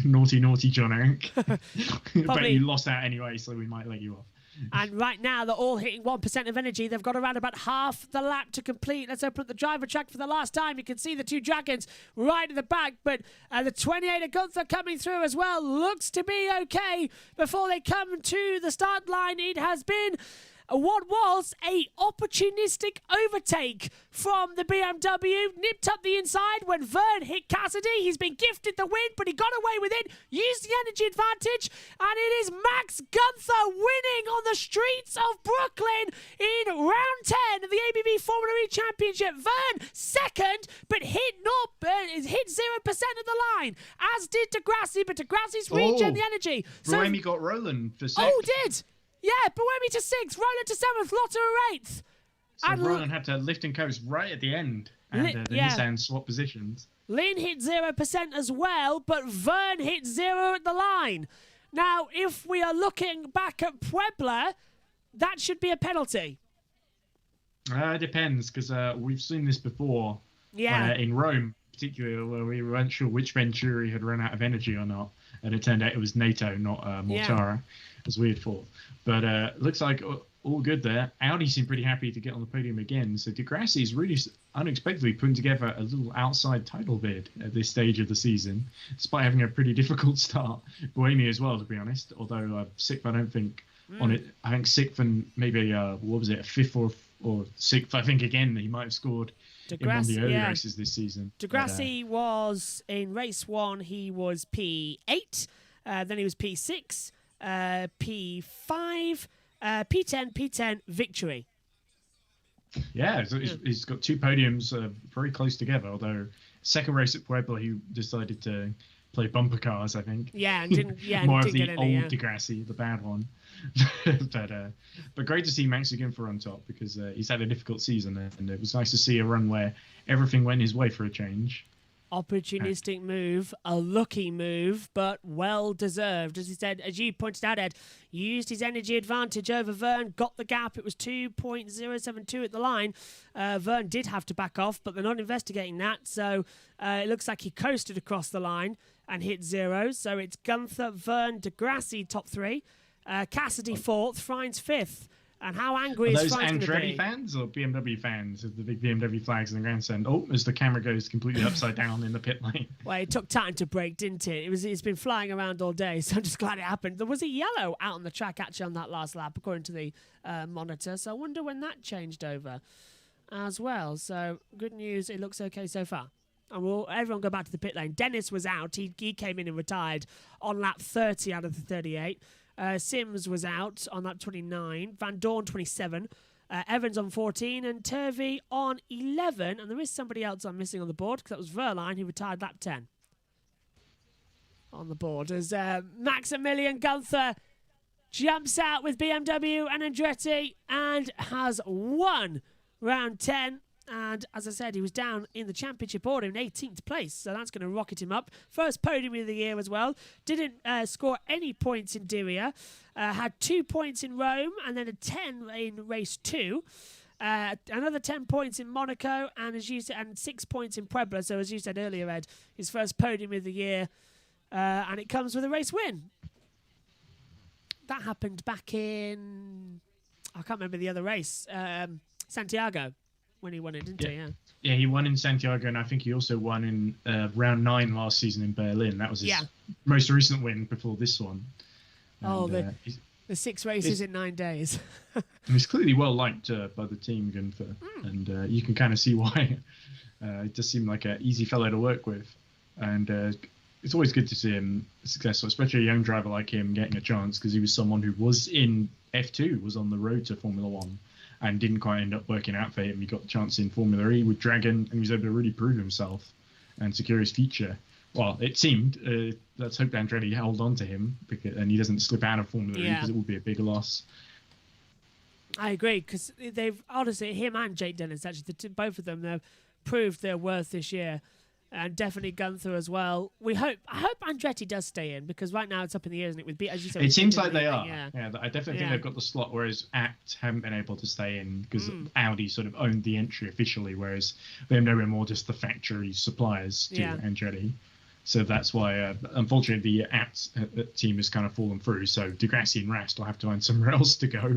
Naughty John Eric. But you lost out anyway, so we might let you off. And right now, they're all hitting 1% of energy. They've got around about half the lap to complete. Let's open up the driver track for the last time. You can see the 2 dragons right in the back, but the 28 of Gunther coming through as well. Looks to be okay before they come to the start line. It has been what was a opportunistic overtake from the BMW. Nipped up the inside when Vern hit Cassidy. He's been gifted the win, but he got away with it, used the energy advantage, and it is Max Gunther winning on the streets of Brooklyn in round 10 of the ABB Formula E Championship. Vern second, but hit 0% of the line, as did Degrassi, but Degrassi's regen the energy. Buemi got Roland for 6th. Oh, did? Yeah, Buemi to 6th, Roland to 7th, Lotto 8th. So and Roland had to lift and coast right at the end, and the Nissan swap positions. Lynn hit 0% as well, but Vern hit 0 at the line. Now, if we are looking back at Puebla, that should be a penalty. It depends, because we've seen this before. Yeah. In Rome, particularly, where we weren't sure which Venturi had run out of energy or not, and it turned out it was NATO, not Mortara, as we had thought. But looks like all good there. Audi seemed pretty happy to get on the podium again. So Degrassi is really unexpectedly putting together a little outside title bid at this stage of the season, despite having a pretty difficult start. Buemi as well, to be honest. Although Sixth, I don't think on it. I think Sixth and maybe a 5th or 6th. I think again he might have scored in one of the early races this season. Degrassi was in race 1. He was P8. Then he was P6. P5, P10, victory. Yeah, so he's got 2 podiums very close together, although second race at Puebla, he decided to play bumper cars, I think. Yeah, and didn't, More didn't of the old Degrassi, the bad one. But great to see Max again for on top, because he's had a difficult season, and it was nice to see a run where everything went his way for a change. Opportunistic move, a lucky move, but well deserved. As he said, as you pointed out, Ed, used his energy advantage over Vern, got the gap. It was 2.072 at the line. Vern did have to back off, but they're not investigating that. So it looks like he coasted across the line and hit 0. So it's Gunther, Vern, Degrassi top 3, Cassidy 4th, Frines 5th. And how angry is Frines going to be? Those Andretti fans or BMW fans with the big BMW flags in the grandstand? Oh, as the camera goes completely upside down in the pit lane. Well, it took time to break, didn't it? It's been flying around all day, so I'm just glad it happened. There was a yellow out on the track actually on that last lap, according to the monitor. So I wonder when that changed over as well. So good news, it looks okay so far. And we'll everyone go back to the pit lane. Dennis was out. He came in and retired on lap 30 out of the 38. Sims was out on lap 29, Van Dorn 27, Evans on 14, and Turvey on 11. And there is somebody else I'm missing on the board, because that was Verline, who retired lap 10 on the board. As Maximilian Gunther jumps out with BMW and Andretti and has won round 10. And as I said, he was down in the championship order in 18th place, so that's going to rocket him up. First podium of the year as well. Didn't score any points in Diriyah. Had 2 points in Rome, and then a 10 in race 2. Another 10 points in Monaco, and as you said, and 6 points in Puebla. So as you said earlier, Ed, his first podium of the year, and it comes with a race win. That happened back in, I can't remember the other race, Santiago. When he won it, didn't he? Yeah, he won in Santiago, and I think he also won in round 9 last season in Berlin. That was his most recent win before this one. And, The 6 races in 9 days. He's clearly well liked by the team, Gunther, and you can kind of see why. It does seem like an easy fellow to work with, and it's always good to see him successful, especially a young driver like him getting a chance, because he was someone who was in F2, was on the road to Formula One, and didn't quite end up working out for him. He got the chance in Formula E with Dragon, and he was able to really prove himself and secure his future. Well, it seemed. Let's hope Andretti held on to him and he doesn't slip out of Formula E, because it would be a big loss. I agree, because they've honestly, him and Jake Dennis, actually, both of them, they've proved their worth this year, and definitely Gunther as well. I hope Andretti does stay in, because right now it's up in the air, isn't it? With as you said, it seems like they are. Yeah, I definitely think they've got the slot, whereas Act haven't been able to stay in because Audi sort of owned the entry officially, whereas they're nowhere more just the factory suppliers to Andretti. So that's why, unfortunately, the Apt team has kind of fallen through. So Degrassi and Rast will have to find somewhere else to go,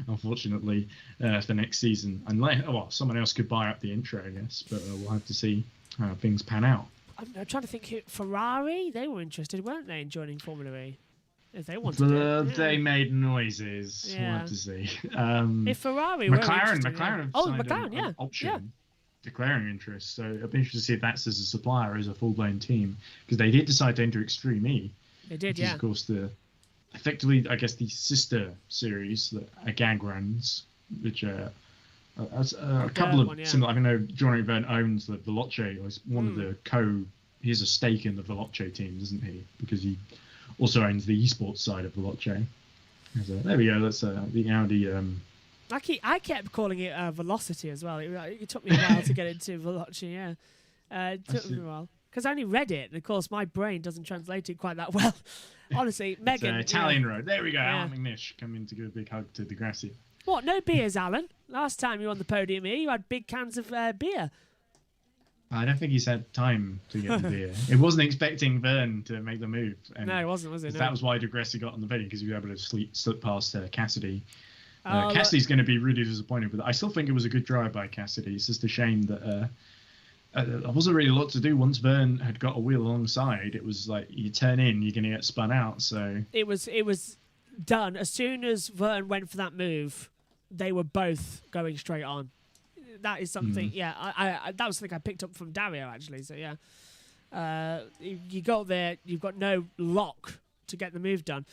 unfortunately, for next season. Unless, someone else could buy up the intro, I guess. But we'll have to see how things pan out. I'm trying to think. Ferrari, they were interested, weren't they, in joining Formula E? If they wanted it. They made noises. Yeah. We'll have to see. If Ferrari McLaren have signed McLaren, an option. Declaring interest, so it'll be interesting to see if that's as a supplier, as a full-blown team, because they did decide to enter Extreme E. They did, which is, of course, effectively, I guess, the sister series that Agag runs, which are a couple of similar. I know Jean-Eric Verne owns the Veloce, or is one of the he has a stake in the Veloce team, doesn't he? Because he also owns the esports side of Veloce. So there we go. That's the Audi. I kept calling it Velocity as well. It took me a while to get into Veloci, it took me a while. Because I only read it, and of course my brain doesn't translate it quite that well. Honestly, Megan... Italian road. There we go, Alan McNish coming to give a big hug to Degrassi. What, no beers, Alan? Last time you were on the podium here, you had big cans of beer. I don't think he's had time to get the beer. It wasn't expecting Verne to make the move. No, it wasn't, was it? No. That was why Degrassi got on the podium, because he was able to slip past Cassidy. Cassidy's going to be really disappointed with it. I still think it was a good drive by Cassidy. It's just a shame that there wasn't really a lot to do once Verne had got a wheel alongside. It was like, you turn in, you're going to get spun out. So it was done as soon as Verne went for that move. They were both going straight on. That is something. I that was something I picked up from Dario, actually. So you got there. You've got no lock to get the move done.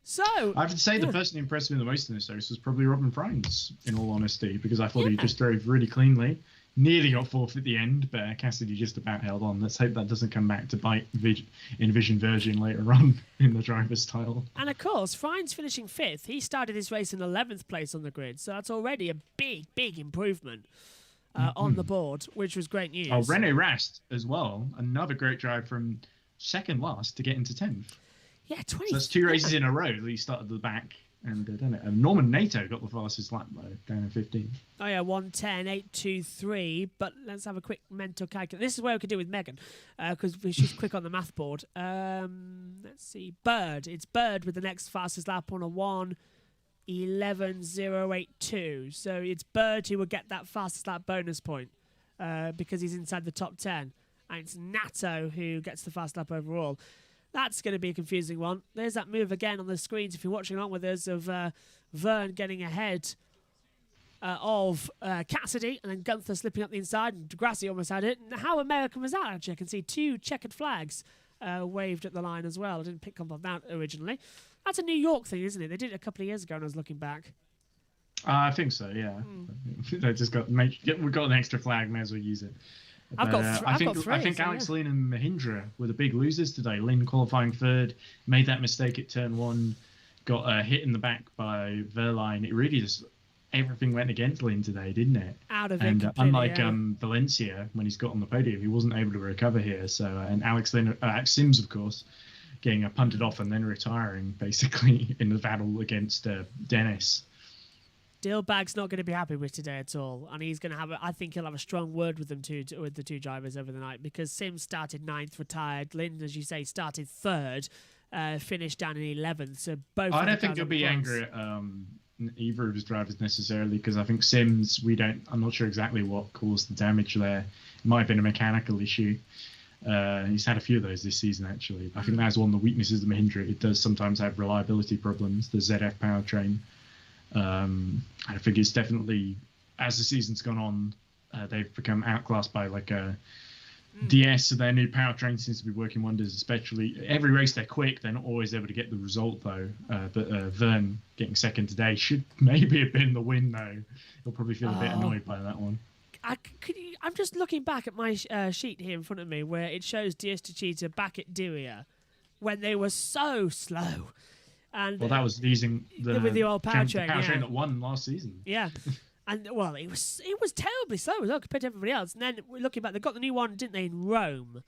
So I have to say the person who impressed me the most in this race was probably Robin Frines, in all honesty, because I thought he just drove really cleanly. Nearly got fourth at the end, but Cassidy just about held on. Let's hope that doesn't come back to bite in Vision Virgin later on in the driver's title. And of course, Frines finishing fifth. He started this race in 11th place on the grid, so that's already a big improvement on the board, which was great news. Oh, Renault Rast as well. Another great drive from second last to get into 10th. Yeah, 20. So that's 2 races in a row that he started at the back and done it. And Norman Nato got the fastest lap, though, down in 15. Oh, yeah, 1:10.823. But let's have a quick mental calculation. This is where we could do with Megan, because she's quick on the math board. Let's see. Bird. It's Bird with the next fastest lap on a 1:11.082. So it's Bird who will get that fastest lap bonus point because he's inside the top 10. And it's Nato who gets the fast lap overall. That's going to be a confusing one. There's that move again on the screens if you're watching along with us of Verne getting ahead of Cassidy and then Gunther slipping up the inside and Degrassi almost had it. And how American was that, actually? I can see 2 checkered flags waved at the line as well. I didn't pick up on that originally. That's a New York thing, isn't it? They did it a couple of years ago when I was looking back. I think so, yeah. They just we've got an extra flag, may as well use it. I've got three. I think Alex Lynn and Mahindra were the big losers today. Lynn qualifying third, made that mistake at turn 1, got hit in the back by Verline. It really just, everything went against Lynn today, didn't it? Out of it. And unlike Valencia, when he's got on the podium, he wasn't able to recover here. So and Alex Sims, of course, getting punted off and then retiring basically in the battle against Dennis. Dillbag's not going to be happy with today at all, and he's going to have. I think he'll have a strong word with them with the 2 drivers over the night, because Sims started 9th, retired. Lynn, as you say, started 3rd, finished down in 11th. So both. I don't think he'll be angry at either of his drivers necessarily, because I think Sims, I'm not sure exactly what caused the damage there. It might have been a mechanical issue. He's had a few of those this season, actually. I think that's one of the weaknesses of Mahindra. It does sometimes have reliability problems, the ZF powertrain. I think it's definitely, as the season's gone on, they've become outclassed by like a DS, so their new powertrain seems to be working wonders, especially every race they're quick. They're not always able to get the result, though. But Vern getting second today should maybe have been the win, though. He'll probably feel a bit annoyed by that one. I'm just looking back at my sheet here in front of me where it shows DS Cheetah back at Diriyah when they were so slow. And well, that was using with the old powertrain that won last season. Yeah. And, well, it was terribly slow as well compared to everybody else. And then, looking back, they got the new one, didn't they, in Rome,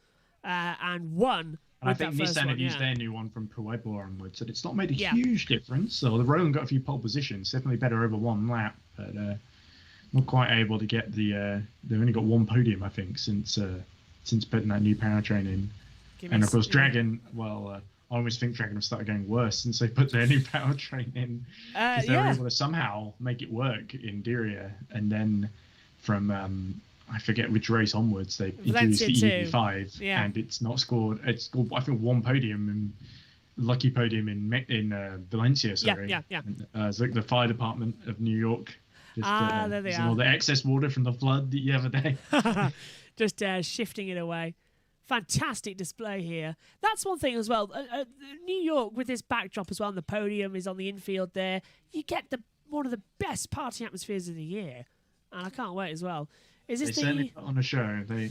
and won. And I think Nissan had used their new one from Puebla onwards, and it's not made a huge difference. So the Rome got a few pole positions, definitely better over one lap, but not quite able to get the... they've only got one podium, I think, since putting that new powertrain in. And, of course, Dragon, well... I always think Dragon have started getting worse since they put their new powertrain in. Because they were able to somehow make it work in Diriyah. And then from, I forget which race onwards, they introduced the EV5. And it's not scored. It's scored, I think, one podium, and lucky podium in Valencia, sorry. Yeah. It's like the fire department of New York. Just, there they are. All the excess water from the flood the other day. Just shifting it away. Fantastic display here. That's one thing as well. New York, with this backdrop as well, and the podium is on the infield there. You get one of the best party atmospheres of the year, and I can't wait as well. Is this certainly put on a show? They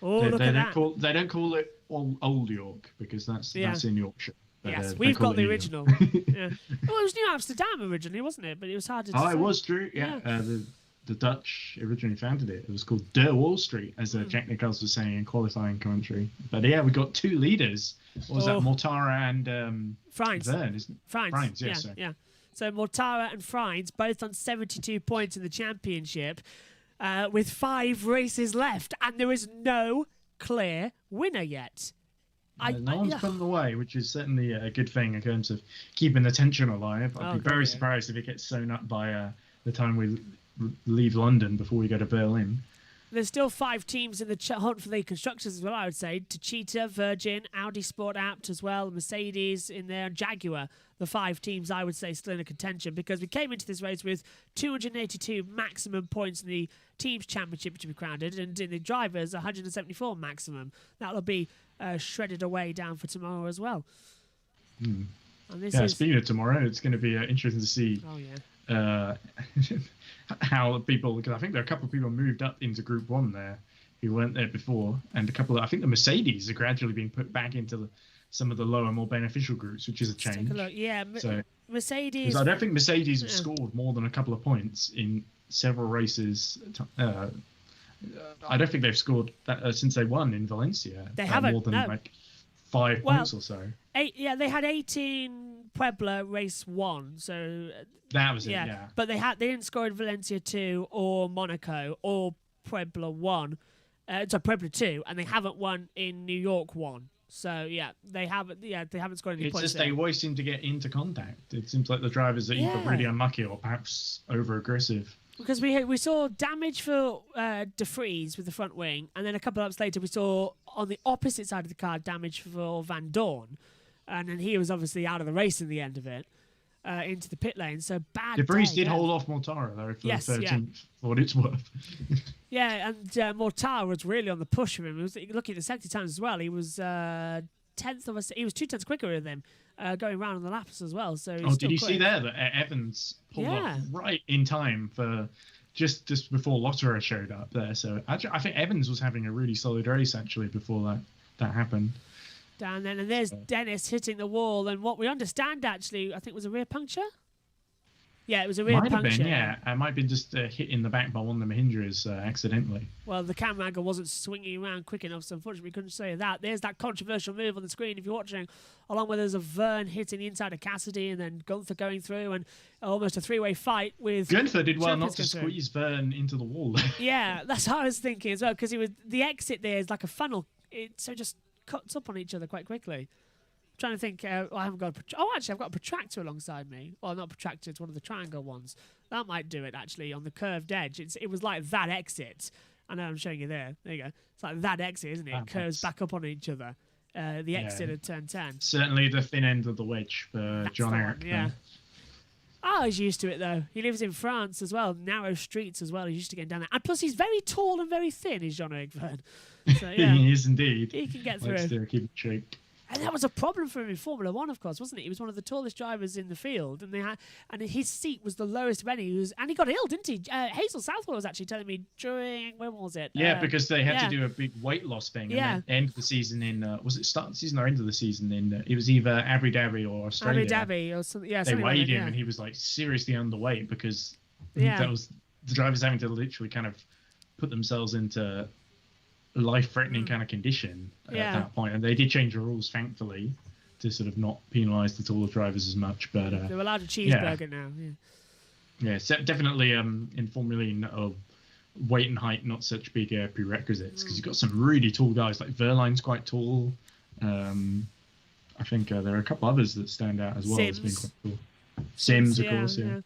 don't call it Old York because that's in Yorkshire. But, yes, we've got the original. Yeah. Well, it was New Amsterdam originally, wasn't it? But it was hard to say. It was true. Yeah. The Dutch originally founded it. It was called De Wall Street, as Jack Nicholls was saying in qualifying commentary. But yeah, we got two leaders. What was that? Mortara and Frines. Vern, isn't it? Frines, yeah. So Mortara and Frines both on 72 points in the championship, with 5 races left, and there is no clear winner yet. No one's put away, which is certainly a good thing in terms of keeping the tension alive. I'd be very surprised if it gets sewn up by the time we leave London before we go to Berlin. There's still 5 teams in the hunt for the constructors as well, I would say. Cheetah, Virgin, Audi Sport Apt as well, Mercedes in there, and Jaguar. The 5 teams, I would say, still in a contention, because we came into this race with 282 maximum points in the teams championship to be crowded, and in the drivers 174 maximum. That'll be shredded away down for tomorrow as well. And speaking of tomorrow, it's going to be interesting to see how people, because I think there are a couple of people moved up into Group 1 there who weren't there before, and a couple of, I think the Mercedes are gradually being put back into some of the lower, more beneficial groups, which is a change. Take a look. Yeah, so, Mercedes. I don't think Mercedes have scored more than a couple of points in several races. I don't think they've scored that since they won in Valencia. They haven't. More than like 5 points or so. They had 18 Puebla race 1, so that was it. Yeah, but they didn't score in Valencia 2 or Monaco or Puebla 1. Puebla 2, and they haven't won in New York 1. So they haven't scored any points. It's just they always seem to get into contact. It seems like the drivers are either really unlucky or perhaps over aggressive. Because we saw damage for De Vries with the front wing, and then a couple of laps later we saw on the opposite side of the car damage for Van Dorn, and then he was obviously out of the race in the end of it, into the pit lane. So bad. De Vries did hold off Mortara though for the 13th, for what it's worth. And Mortara was really on the push for him. He was looking at the safety times as well. He was 10th of us. He was 2 tenths quicker than them. Going round on the laps as well. So did you see there that Evans pulled off right in time for just before Lotterer showed up there? So actually, I think Evans was having a really solid race actually before that happened. Down then, and there's Dennis hitting the wall, and what we understand actually, I think was a rear puncture. Yeah, it was a rear puncture. Might have been, yeah. It might have been just hit in the back by one of the Mahindras accidentally. Well, the camera angle wasn't swinging around quick enough, so unfortunately we couldn't say that. There's that controversial move on the screen if you're watching, along with there's a Vern hitting the inside of Cassidy, and then Gunther going through, and almost a 3-way fight with... Gunther did well not to squeeze Vern into the wall. Yeah, that's what I was thinking as well, because the exit there is like a funnel. So just cuts up on each other quite quickly. Trying to think, I haven't got actually I've got a protractor alongside me. Well, not a protractor, it's one of the triangle ones. That might do it actually on the curved edge. It was like that exit, I know I'm showing you there. There you go. It's like that exit, isn't it? It curves back up on each other. The exit of turn 10. Certainly the thin end of the wedge for That's John the Eric. one, yeah. Oh, he's used to it, though. He lives in France as well. Narrow streets as well. He's used to getting down there. And plus, he's very tall and very thin, is Jean-Eric Verne. So, yeah, he is indeed. he can get through. Likes to keep it straight. And that was a problem for him in Formula One, of course, wasn't it? He was one of the tallest drivers in the field, and his seat was the lowest of any. And he got ill, didn't he? Hazel Southwell was actually telling me during, when was it? Yeah, because they had to do a big weight loss thing. Yeah. And then end of the season in, was it start of the season or end of the season in, it was either Abu Dhabi or Australia. Abu Dhabi or something. Yeah, they weighed him yeah. and he was like seriously underweight because Yeah. that was the drivers having to literally kind of put themselves into life-threatening kind of condition at that point. And they did change the rules, thankfully, to sort of not penalise the taller drivers as much. But they're allowed a cheeseburger now. Yeah, so definitely in Formula E, weight and height not such big prerequisites because you've got some really tall guys like Verline's quite tall. I think there are a couple others that stand out as well as being quite tall. Sims, of course, yeah.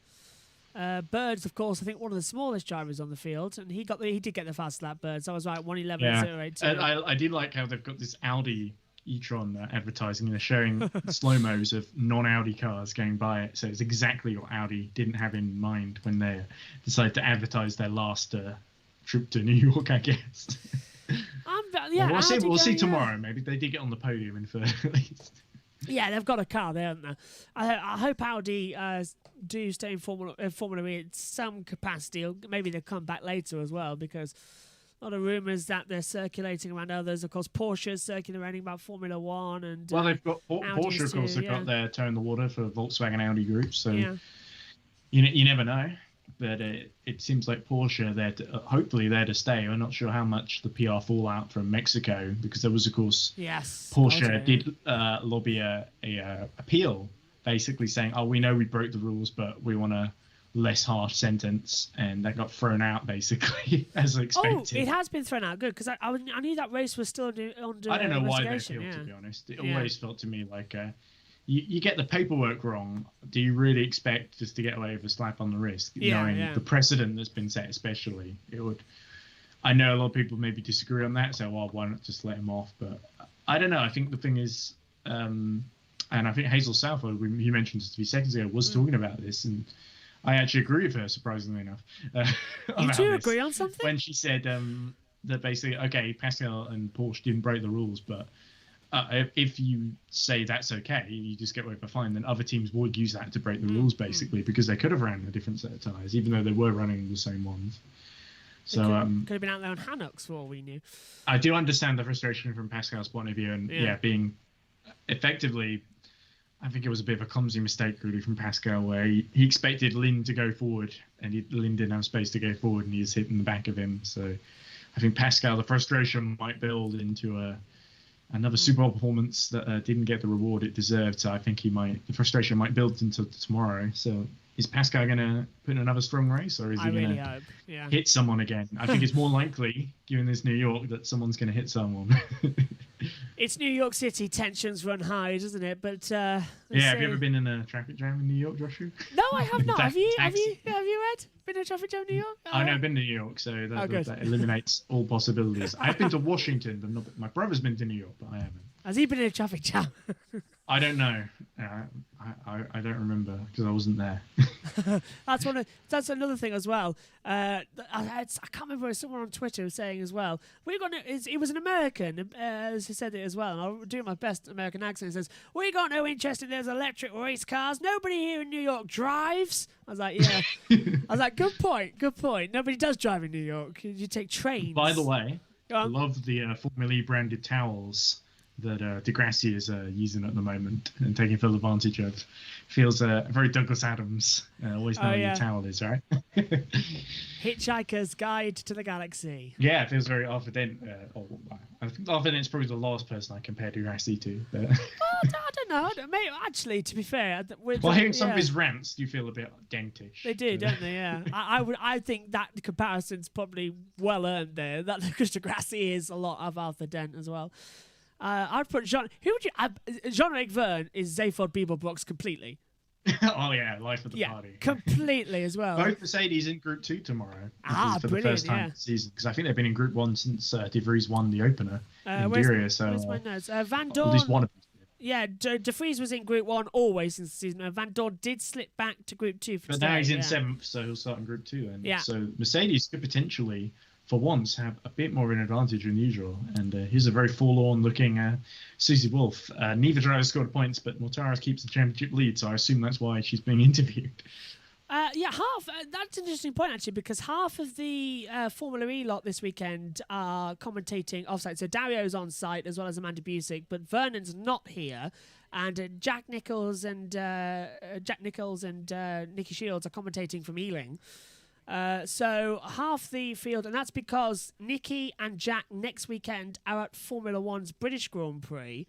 Birds, of course, I think one of the smallest drivers on the field, and he did get the fast lap. Birds, I was right, 1:11.082. I did like how they've got this Audi e-tron advertising, and they're showing slow-mos of non-Audi cars going by it, so it's exactly what Audi didn't have in mind when they decided to advertise their last trip to New York, I guess. We'll see tomorrow. Maybe they did get on the podium in third at least. Yeah, they've got a car there, haven't they? I hope Audi do stay in Formula E in some capacity. Or maybe they'll come back later as well, because a lot of rumours that they're circulating around others. Of course, Porsche's circulating about Formula One. And they've got Porsche, of course, they've got their toe in the water for Volkswagen Audi group. So you never know. But it seems like Porsche, hopefully they're to stay. I'm not sure how much the PR fallout from Mexico, because there was, of course, Porsche did lobby a appeal, basically saying, we know we broke the rules, but we want a less harsh sentence, and that got thrown out, basically, as expected. Oh, it has been thrown out. Good, because I knew that race was still under I don't know why they investigation, appealed, to be honest. It always felt to me like... You get the paperwork wrong. Do you really expect just to get away with a slap on the wrist? Knowing the precedent that's been set, especially, it would. I know a lot of people maybe disagree on that, so why not just let him off? But I don't know. I think the thing is, and I think Hazel Southwell, you mentioned just a few seconds ago, was talking about this, and I actually agree with her, surprisingly enough. You do agree on something? When she said that basically, okay, Pascal and Porsche didn't break the rules, but if you say that's okay, you just get away with a fine, then other teams would use that to break the rules, basically, because they could have ran a different set of tyres, even though they were running the same ones. So could have been out there on hammocks for all we knew. I do understand the frustration from Pascal's point of view, and being effectively, I think it was a bit of a clumsy mistake really from Pascal, where he expected Lynn to go forward, and Lynn didn't have space to go forward, and he was hitting the back of him. So I think Pascal, the frustration might build into another Super Bowl performance that didn't get the reward it deserved. So I think the frustration might build into tomorrow. So is Pascal going to put in another strong race, or is he going to hit someone again? I think it's more likely, given this New York, that someone's going to hit someone. It's New York City, tensions run high, doesn't it? But have you ever been in a traffic jam in New York, Joshua? No, I have not. Have you, Ed? Been in a traffic jam in New York? I've never been to New York, so that eliminates all possibilities. I've been to Washington, but my brother's been to New York, but I haven't. Has he been in a traffic jam? I don't know. I don't remember because I wasn't there. That's another thing as well. I can't remember, someone on Twitter was saying as well. It was an American, as he said it as well, and I'll do my best American accent. It says, "We got no interest in those electric race cars. Nobody here in New York drives." I was like, yeah. I was like, good point. Nobody does drive in New York. You take trains. By the way, I love the Formula E branded towels that Degrassi is using at the moment and taking full advantage of. Feels very Douglas Adams, always knowing your towel is, right? Hitchhiker's Guide to the Galaxy. Yeah, it feels very Arthur Dent. I think Arthur Dent's probably the last person I compare Degrassi to. But... Well, I don't know. Maybe, actually, to be fair... hearing some of his rants, do you feel a bit Dentish? They do, don't they? Yeah. I think that comparison's probably well-earned there. That because Degrassi is a lot of Arthur Dent as well. I'd put Jean-Eric Verne is Zaphod Beeblebrox completely. Oh yeah, life of the party. Completely as well. Both Mercedes in Group 2 tomorrow. For brilliant, the first time this season, because I think they've been in Group 1 since De Vries won the opener in Diriyah. So where's my notes? Van at Dorn. least one of them. Yeah, De Vries was in Group 1 always since the season. Van Dorn did slip back to Group 2 for today. But now he's in 7th, so he'll start in Group 2 then. Yeah. So Mercedes could potentially, for once, have a bit more of an advantage than usual. And here's a very forlorn-looking Susie Wolff. Neither driver scored points, but Mortara keeps the championship lead, so I assume that's why she's being interviewed. That's an interesting point, actually, because half of the Formula E lot this weekend are commentating offsite. So Dario's on site as well as Amanda Busick, but Vernon's not here. And Jack Nichols and Nikki Shields are commentating from Ealing. So half the field, and that's because Nikki and Jack next weekend are at Formula One's British Grand Prix.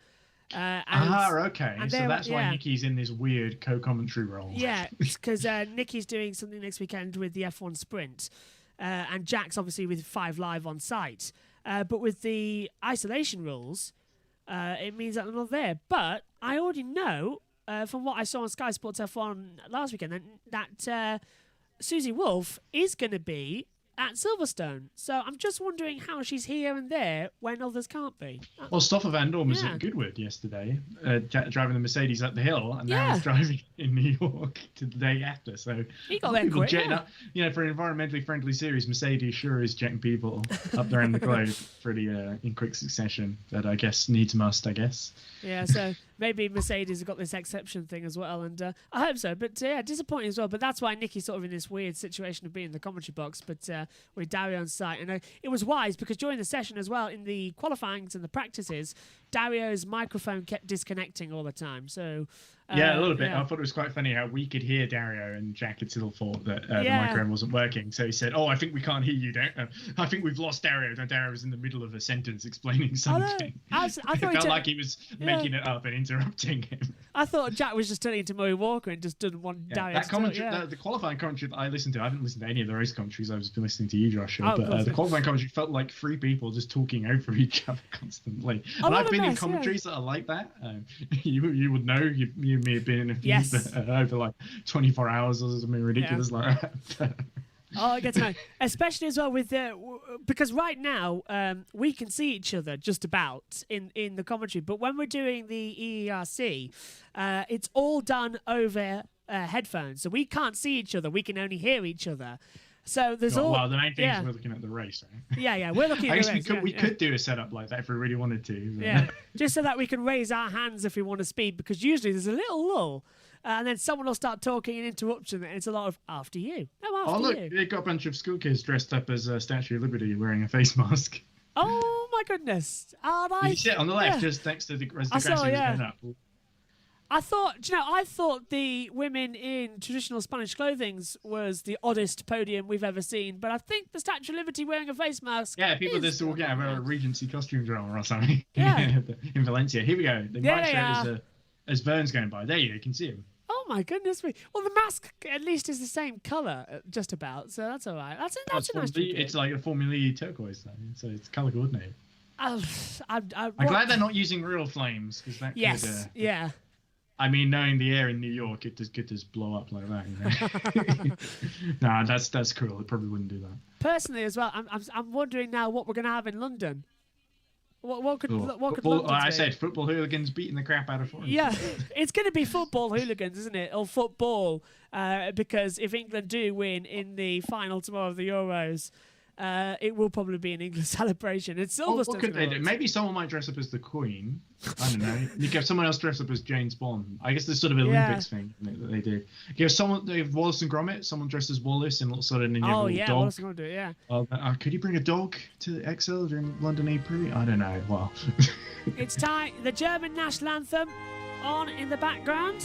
Okay. So that's why Nikki's in this weird co-commentary role. Yeah, because Nikki's doing something next weekend with the F1 Sprint, and Jack's obviously with 5 Live on site. But with the isolation rules, it means that they're not there. But I already know, from what I saw on Sky Sports F1 last weekend, that Susie Wolff is going to be at Silverstone. So I'm just wondering how she's here and there when others can't be. Well, Stoffel Van Dorn was at Goodwood yesterday, driving the Mercedes up the hill, and now he's driving in New York to the day after. So he got there quick. Up, for an environmentally friendly series, Mercedes sure is jetting people up there in the globe pretty in quick succession. That I guess needs must, I guess. Yeah, so maybe Mercedes have got this exception thing as well, and I hope so. But disappointing as well. But that's why Nikki's sort of in this weird situation of being in the commentary box, but with Dario on site. And it was wise because during the session as well, in the qualifyings and the practices, Dario's microphone kept disconnecting all the time. So a little bit. I thought it was quite funny how we could hear Dario, and Jack had still thought that the microphone wasn't working. So he said, "Oh, I think we can't hear you. I think we've lost Dario." And Dario was in the middle of a sentence explaining something. I thought it felt like he was making it up and interrupting him. I thought Jack was just turning to Murray Walker and just didn't want Dario that to commentary, the qualifying commentary that I listened to, I haven't listened to any of the race commentaries. I was listening to you, Joshua. But the qualifying commentary felt like 3 people just talking over each other constantly. And I've been in commentaries that are like that. You would know. You may have been in a few over like 24 hours or something ridiculous like that. Oh, I get to know. Especially as well with because right now we can see each other just about in the commentary, but when we're doing the EERC, it's all done over headphones, so we can't see each other. We can only hear each other. So there's well, the main thing is we're looking at the race, right? Yeah, we're looking at the race. We could do a setup like that if we really wanted to. But... Yeah, just so that we can raise our hands if we want to speak, because usually there's a little lull. And then someone will start talking and interruption, and it's a lot of after you. No, after you. Look, they've got a bunch of school kids dressed up as Statue of Liberty wearing a face mask. Oh my goodness! You sit on the left, just next to the grassy was going up. I thought the women in traditional Spanish clothing was the oddest podium we've ever seen, but I think the Statue of Liberty wearing a face mask. Yeah, people just walking out of a Regency costume drama or something. Yeah. In Valencia. Here we go. The mic show as Vern's going by. There you can see him. Oh my goodness me! Well, the mask at least is the same colour, just about, so that's all right. That's a nice. It's like a Formula E turquoise, though, so it's colour coordinated. I'm glad they're not using real flames, because that could, I mean, knowing the air in New York, it could just blow up like that. You know? Nah, that's cool. It probably wouldn't do that. Personally, as well, I'm wondering now what we're going to have in London. What could London be? I said football hooligans beating the crap out of foreigners. Yeah, it's going to be football hooligans, isn't it? Or football, because if England do win in the final tomorrow of the Euros, it will probably be an England celebration. It's Silverstone. What could they do? Maybe someone might dress up as the Queen. I don't know. You have someone else dress up as James Bond. I guess there's sort of an Olympics thing that they do. You have Wallace and Gromit. Someone dressed as Wallace and sort of dog. Wallace and Gromit, yeah. Could you bring a dog to Excel during London E-Prix? I don't know. Well, it's time. The German national anthem on in the background,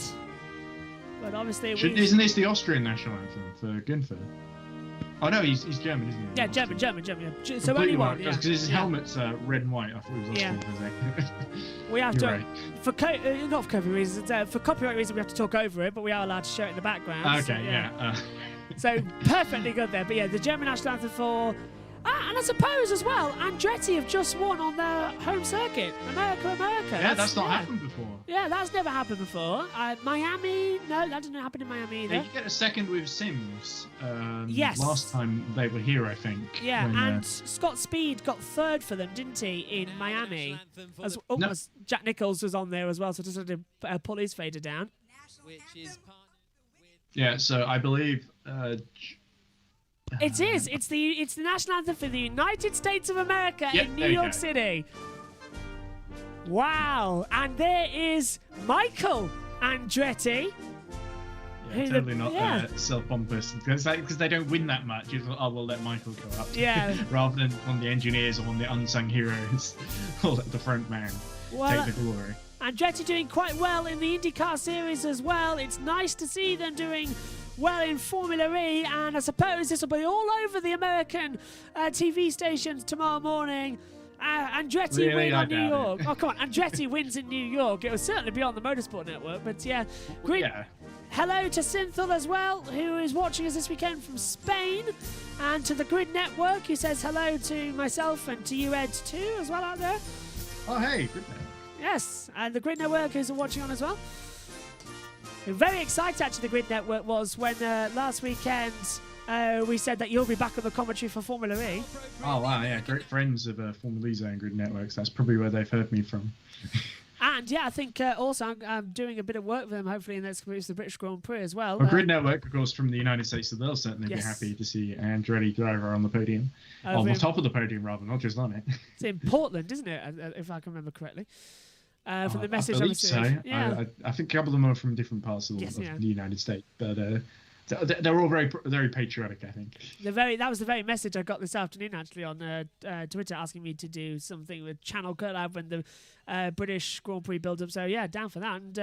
but obviously isn't this the Austrian national anthem for Gunther? Oh no, he's German, isn't he? Yeah, German. Yeah. So only one, because his helmet's red and white. I thought it was Austrian for a second. We have to, right. not for copyright reasons. For copyright reasons, we have to talk over it, but we are allowed to show it in the background. Okay, So perfectly good there. But yeah, the German national anthem for And I suppose as well, Andretti have just won on their home circuit. America. Yeah, that's not happened before. Yeah, that's never happened before. Miami, no, that didn't happen in Miami either. Yeah, you get a second with Sims. Yes. Last time they were here, I think. Yeah, when, and Scott Speed got third for them, didn't he, in Miami? As Jack Nicholls was on there as well, so just had to pull his fader down. Yeah, so I believe... It is. It's the national anthem for the United States of America in New York City. Wow! And there is Michael Andretti. Yeah, totally not self-pompous because they don't win that much. It's like, we'll let Michael go up. Yeah. Rather than on the engineers or on the unsung heroes, we'll let the front man take the glory. Andretti doing quite well in the IndyCar series as well. It's nice to see them doing well in Formula E, and I suppose this will be all over the American TV stations tomorrow morning. Andretti win on New York. Oh, come on. Andretti wins in New York. It will certainly be on the Motorsport Network, but yeah. Hello to Synthel as well, who is watching us this weekend from Spain, and to the Grid Network, who says hello to myself and to you, Ed, too, as well out there. Oh, hey, Grid Network. Yes, and the Grid Network is watching on as well. Very excited, actually, the Grid Network was when last weekend we said that you'll be back on the commentary for Formula E. Oh, wow, yeah, great friends of Formula E's and Grid Networks. That's probably where they've heard me from. And yeah, I think also I'm doing a bit of work for them, hopefully, in the British Grand Prix as well. Well, Grid Network, of course, from the United States, so they'll certainly be happy to see Andretti driver on the podium. On the top of the podium, rather, not just on it. It's in Portland, isn't it, if I can remember correctly? From the message I believe so. Yeah. I think a couple of them are from different parts of the United States, but they're all very patriotic, I think. That was the very message I got this afternoon, actually, on Twitter, asking me to do something with Channel Collab when the British Grand Prix build-up. So yeah, down for that. And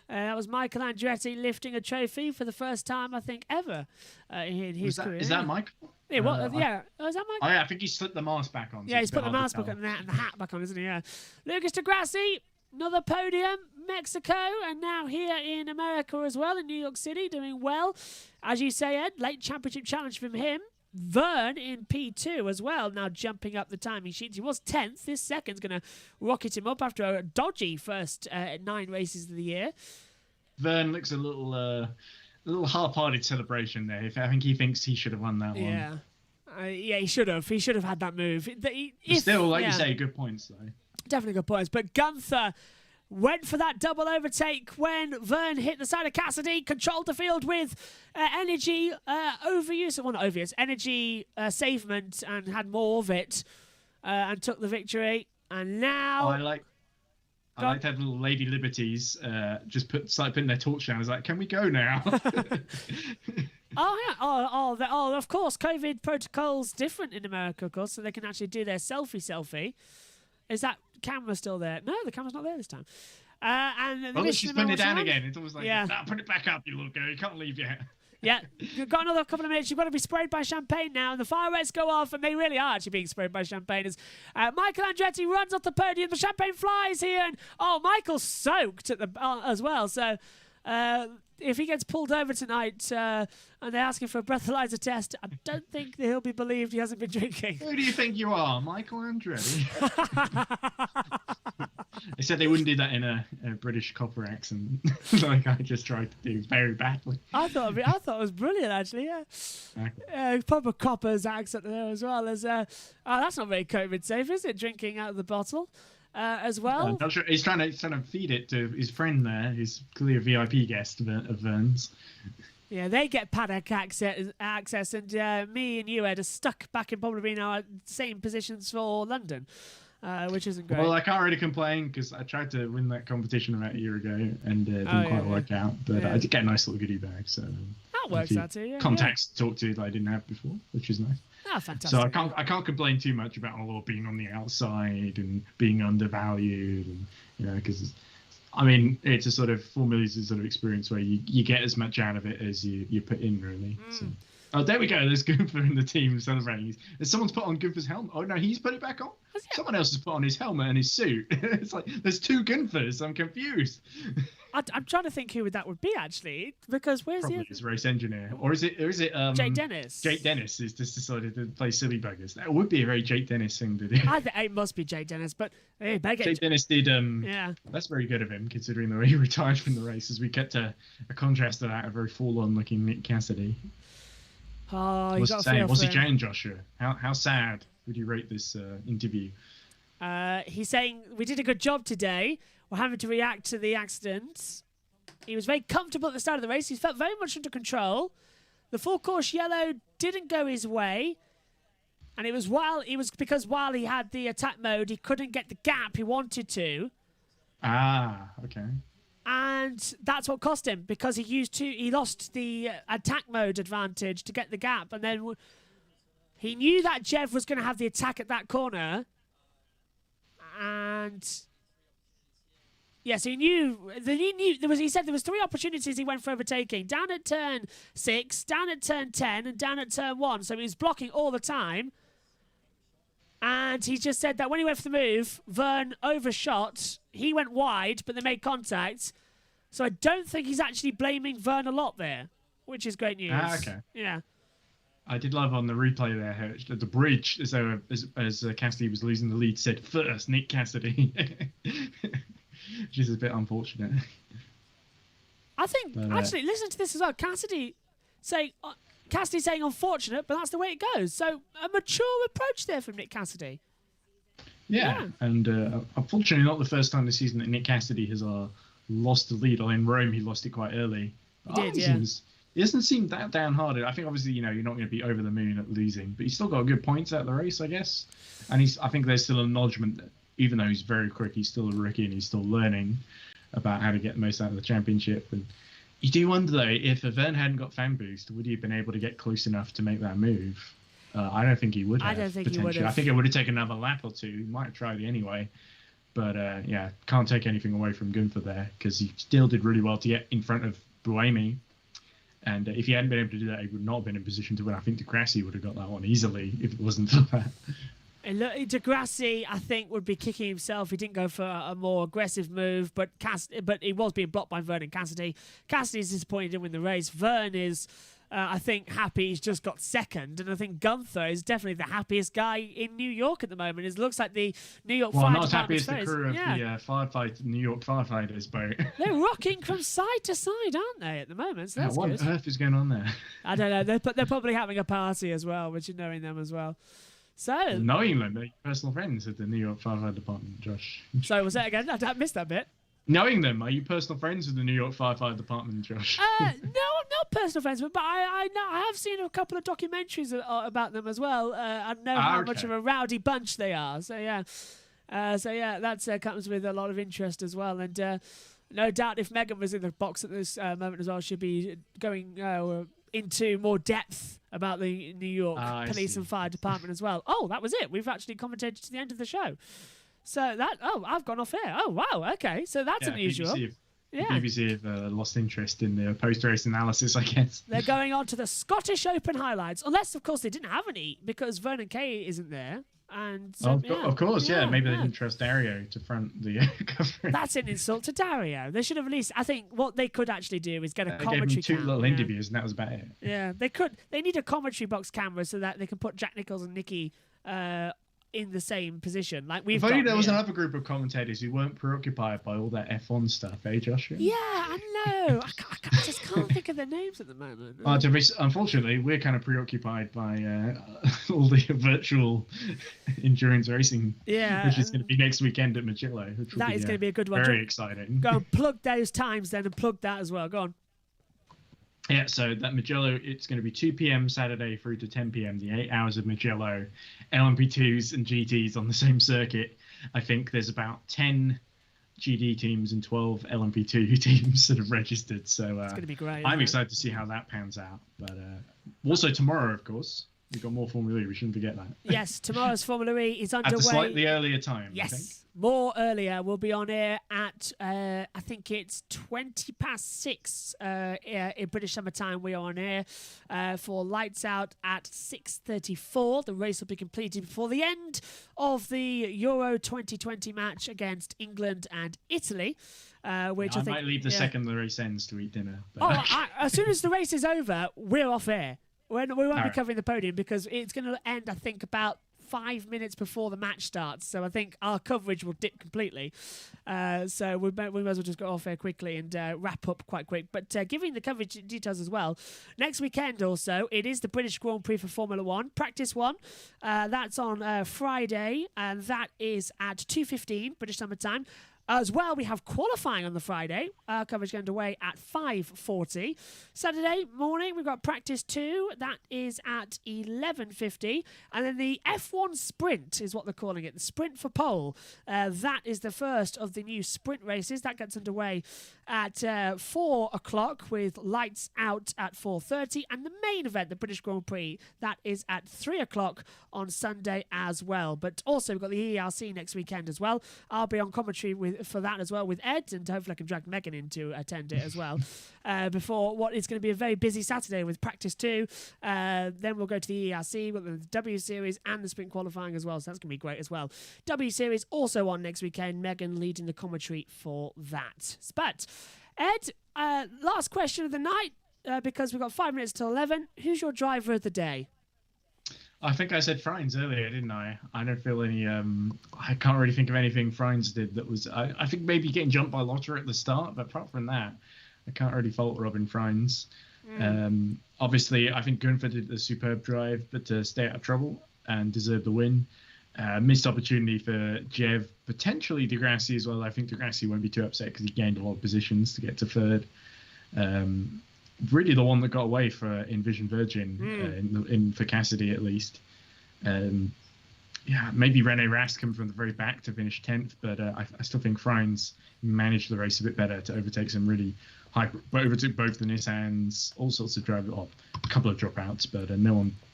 that was Michael Andretti lifting a trophy for the first time, I think, ever in his career. Is that Michael? Yeah, is that Michael? Oh, yeah, I think he's slipped the mask back on. Yeah, he's put the mask back on and the hat back on, isn't he? Yeah. Lucas de Grassi. Another podium, Mexico, and now here in America as well, in New York City, doing well. As you say, Ed, late championship challenge from him. Vern in P2 as well, now jumping up the timing sheets. He was 10th. This second's going to rocket him up after a dodgy first 9 races of the year. Vern looks a little half-hearted celebration there. I think he thinks he should have won that one. Yeah, he should have. He should have had that move. Still, like you say, good points, though. Definitely good points. But Gunther went for that double overtake when Vern hit the side of Cassidy, controlled the field with energy overuse. Well, not overuse, energy savement, and had more of it and took the victory. And now... I like to have little Lady Liberties just start putting their torch down. It's like, can we go now? Oh, yeah. Oh, of course. COVID protocol's different in America, of course, so they can actually do their selfie. Is that camera still there? No, the camera's not there this time. And she's putting it down again. It's almost like, put it back up, you little girl. You can't leave yet. Yeah, you've got another couple of minutes. You've got to be sprayed by champagne now, and the fireworks go off, and they really are actually being sprayed by champagne. As Michael Andretti runs off the podium, the champagne flies here, and Michael's soaked at the as well. So if he gets pulled over tonight and they're asking for a breathalyzer test, I don't think that he'll be believed he hasn't been drinking. Who do you think you are, Michael Andretti? They said they wouldn't do that in a British copper accent, like I just tried to do very badly. I thought it was brilliant, actually. Yeah, proper copper's accent there as well. As that's not very COVID safe, is it? Drinking out of the bottle. As well. I'm not sure. He's trying to feed it to his friend there, his clear VIP guest of Vern's. Yeah, they get paddock access, and me and you, Ed, are stuck back in probably in our same positions for London, which isn't great. Well, I can't really complain because I tried to win that competition about a year ago and didn't quite work out. But I did get a nice little goodie bag, so that works out too. Yeah, contacts to talk to that I didn't have before, which is nice. Oh, fantastic. So I can't complain too much about being on the outside and being undervalued, and because I mean it's a sort of Formula E's sort of experience where you get as much out of it as you put in, really. So. Oh, there we go. There's Gunther in the team celebrating. Someone's put on Gunther's helmet. Oh, no, he's put it back on? Someone else has put on his helmet and his suit. It's like, there's two Gunthers. I'm confused. I'm trying to think who that would be, actually, because where's Probably the his race engineer. Or is it Jake Dennis? Jake Dennis has just decided to play silly buggers. That would be a very Jake Dennis thing to do. I think it must be Jake Dennis, but hey, Jake Dennis did. Yeah. That's very good of him, considering the way he retired from the race. As we kept a contrast to that, a very forlorn-looking Nick Cassidy. Oh, you got What's he saying, Joshua? How sad would you rate this interview? He's saying we did a good job today. We're having to react to the accident. He was very comfortable at the start of the race. He felt very much under control. The full course yellow didn't go his way. And it was because while he had the attack mode, he couldn't get the gap he wanted to. Ah, okay. And that's what cost him, because he lost the attack mode advantage to get the gap. And then he knew that Jeff was going to have the attack at that corner. And yes, he said there was 3 opportunities he went for overtaking. Down at turn 6, down at turn 10, and down at turn 1. So he was blocking all the time. And he just said that when he went for the move, Vern overshot. He went wide, but they made contact. So I don't think he's actually blaming Vern a lot there, which is great news. Ah, okay. Yeah. I did love on the replay there how the bridge, as Cassidy was losing the lead, said first Nick Cassidy, which is a bit unfortunate. I think, actually, listen to this as well. Cassidy saying unfortunate, but that's the way it goes. So a mature approach there from Nick Cassidy. Yeah. And unfortunately not the first time this season that Nick Cassidy has lost the lead. In Rome, he lost it quite early. He did, yeah. He doesn't seem that downhearted. I think obviously, you're not going to be over the moon at losing, but he's still got good points out of the race, I guess. And I think there's still an acknowledgement that even though he's very quick, he's still a rookie and he's still learning about how to get the most out of the championship. And you do wonder, though, if Vern hadn't got fan boost, would he have been able to get close enough to make that move? I don't think he would have. I don't think he would have. I think it would have taken another lap or two. He might have tried it anyway. But, can't take anything away from Gunther there, because he still did really well to get in front of Buemi. And if he hadn't been able to do that, he would not have been in a position to win. I think Degrassi would have got that one easily if it wasn't for that. And look, Degrassi, I think, would be kicking himself. He didn't go for a more aggressive move, but he was being blocked by Vern and Cassidy. Cassidy's disappointed he didn't win the race. Vern is, I think, happy he's just got second. And I think Gunther is definitely the happiest guy in New York at the moment. It looks like the New York Fire not as happy as Department's the crew of the New York firefighters boat. They're rocking from side to side, aren't they, at the moment? So that's what good. on earth is going on there? I don't know. They're probably having a party as well, which is knowing them as well. So knowing them, they're personal friends at the New York Fire Department, Josh. So was that again? I missed that bit. Knowing them, are you personal friends with the New York Firefighter Department, Josh? No, I'm not personal friends, but I have seen a couple of documentaries about them as well. I know how much of a rowdy bunch they are. So yeah, that comes with a lot of interest as well. And no doubt, if Megan was in the box at this moment as well, she'd be going into more depth about the New York Police and Fire Department as well. Oh, that was it. We've actually commentated to the end of the show. So I've gone off here. Oh, wow. Okay. So that's unusual. BBC have lost interest in the post-race analysis, I guess. They're going on to the Scottish Open highlights. Unless, of course, they didn't have any because Vernon Kay isn't there. And so, of course, maybe they didn't trust Dario to front the coverage. That's an insult to Dario. They should have released. I think what they could actually do is get a commentary. Gave him two little interviews, and that was about it. Yeah, they could. They need a commentary box camera so that they can put Jack Nicholls and Nikki in the same position. Like we've. If only there was another group of commentators who weren't preoccupied by all that F1 stuff, Joshua? Yeah, I know. I just can't think of their names at the moment. Unfortunately, we're kind of preoccupied by all the virtual endurance racing, which is going to be next weekend at Mugello. That is going to be a good one. Very exciting. Go and plug those times then and plug that as well. Go on. Yeah, so that Mugello, it's going to be 2 p.m. Saturday through to 10 p.m., the 8 hours of Mugello, LMP2s and GTs on the same circuit. I think there's about 10 GD teams and 12 LMP2 teams that have registered. So it's going to be great. I'm excited to see how that pans out. But also tomorrow, of course, We've got more Formula E. We shouldn't forget that. Yes, tomorrow's Formula E is underway. At a slightly earlier time, I think. Yes, more earlier. We'll be on air at, I think it's 6:20 in British Summer Time. We are on air for Lights Out at 6:34. The race will be completed before the end of the Euro 2020 match against England and Italy. Which I think, might leave the second the race ends to eat dinner. But as soon as the race is over, we're off air. We won't be covering the podium because it's going to end, I think, about 5 minutes before the match starts. So I think our coverage will dip completely. So we might as well just go off air quickly and wrap up quite quick. But giving the coverage details as well, next weekend also, it is the British Grand Prix for Formula 1. Practice 1, that's on Friday, and that is at 2:15 British Summer Time. As well, we have qualifying on the Friday. Our coverage going away at 5:40. Saturday morning, we've got practice 2. That is at 11:50. And then the F1 Sprint is what they're calling it. The Sprint for Pole. That is the first of the new sprint races. That gets underway at 4 o'clock with lights out at 4:30. And the main event, the British Grand Prix, that is at 3 o'clock on Sunday as well. But also, we've got the ERC next weekend as well. I'll be on commentary for that as well with Ed, and hopefully I can drag Megan in to attend it as well before what is going to be a very busy Saturday with practice 2. Then we'll go to the ERC, we'll go to the W Series and the sprint qualifying as well, so that's going to be great as well. W Series also on next weekend, Megan leading the commentary for that. But Ed, last question of the night, because we've got 5 minutes till 11. Who's your driver of the day? I think I said Frines earlier, didn't I? I don't feel any. I can't really think of anything Frines did that was. I think maybe getting jumped by Lotter at the start, but apart from that, I can't really fault Robin Frines. Obviously, I think Gunther did a superb drive, but to stay out of trouble and deserve the win. Missed opportunity for Jev, potentially Degrassi as well. I think Degrassi won't be too upset because he gained a lot of positions to get to third. Really the one that got away for Envision Virgin for Cassidy at least. Maybe Rene Rast come from the very back to finish 10th, but I still think Frines managed the race a bit better to overtake some really overtook both the Nissans, all sorts of drivers, a couple of dropouts, but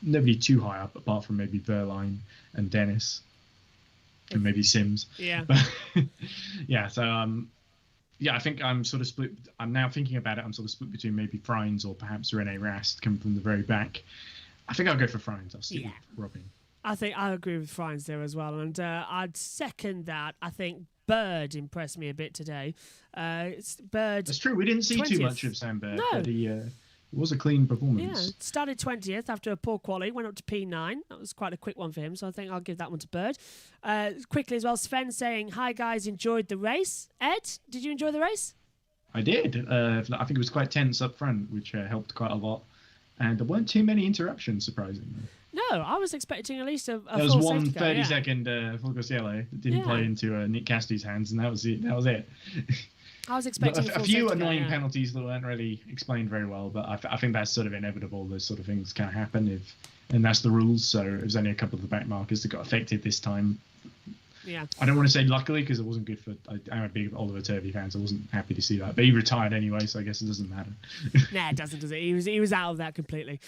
nobody too high up apart from maybe Verline and Dennis and maybe Sims. Yeah. I think I'm sort of split. I'm now thinking about it. I'm sort of split between maybe Frines or perhaps Rene Rast coming from the very back. I think I'll go for Frines. I'll stick with Robin. I think I agree with Frines there as well. And I'd second that. I think Bird impressed me a bit today. Bird. That's true. We didn't see 20th. Too much of Sam Bird. No. But it was a clean performance. Yeah, started 20th after a poor quali, went up to P9. That was quite a quick one for him, so I think I'll give that one to Bird. Quickly as well, Sven saying, hi guys, enjoyed the race. Ed, did you enjoy the race? I did. I think it was quite tense up front, which helped quite a lot. And there weren't too many interruptions, surprisingly. No, I was expecting at least a there was full one safety car, 30-second Fulgos Yellow that didn't play into Nick Cassidy's hands, and that was it. I was expecting a few annoying penalties that weren't really explained very well, but I think that's sort of inevitable. Those sort of things can happen and that's the rules. So it was only a couple of the back markers that got affected this time. Yeah. I don't want to say luckily because it wasn't good for. I'm a big Oliver Turvey fan, so I wasn't happy to see that. But he retired anyway, so I guess it doesn't matter. Nah, it doesn't, does it? He was out of that completely.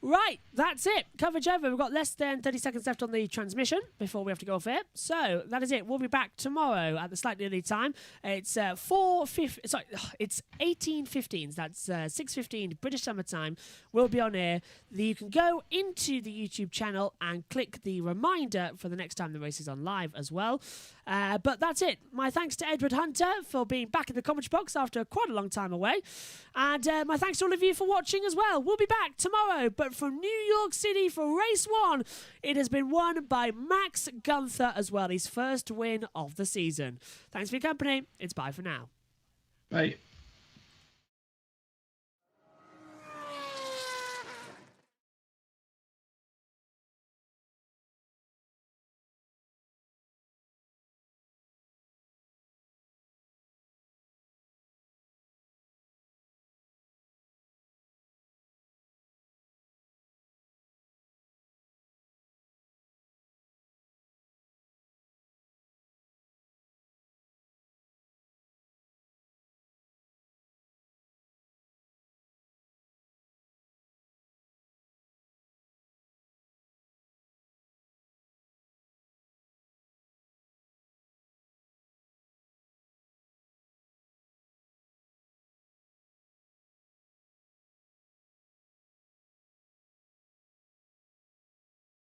Right, that's it. Coverage over. We've got less than 30 seconds left on the transmission before we have to go off air. So that is it. We'll be back tomorrow at the slightly early time. It's 18:15. That's 6:15 British Summer Time. We'll be on air. You can go into the YouTube channel and click the reminder for the next time the race is on live as well. But that's it. My thanks to Edward Hunter for being back in the commentary box after quite a long time away. And my thanks to all of you for watching as well. We'll be back tomorrow, but from New York City for race 1. It has been won by Max Gunther as well, his first win of the season. Thanks for your company. It's bye for now. Bye.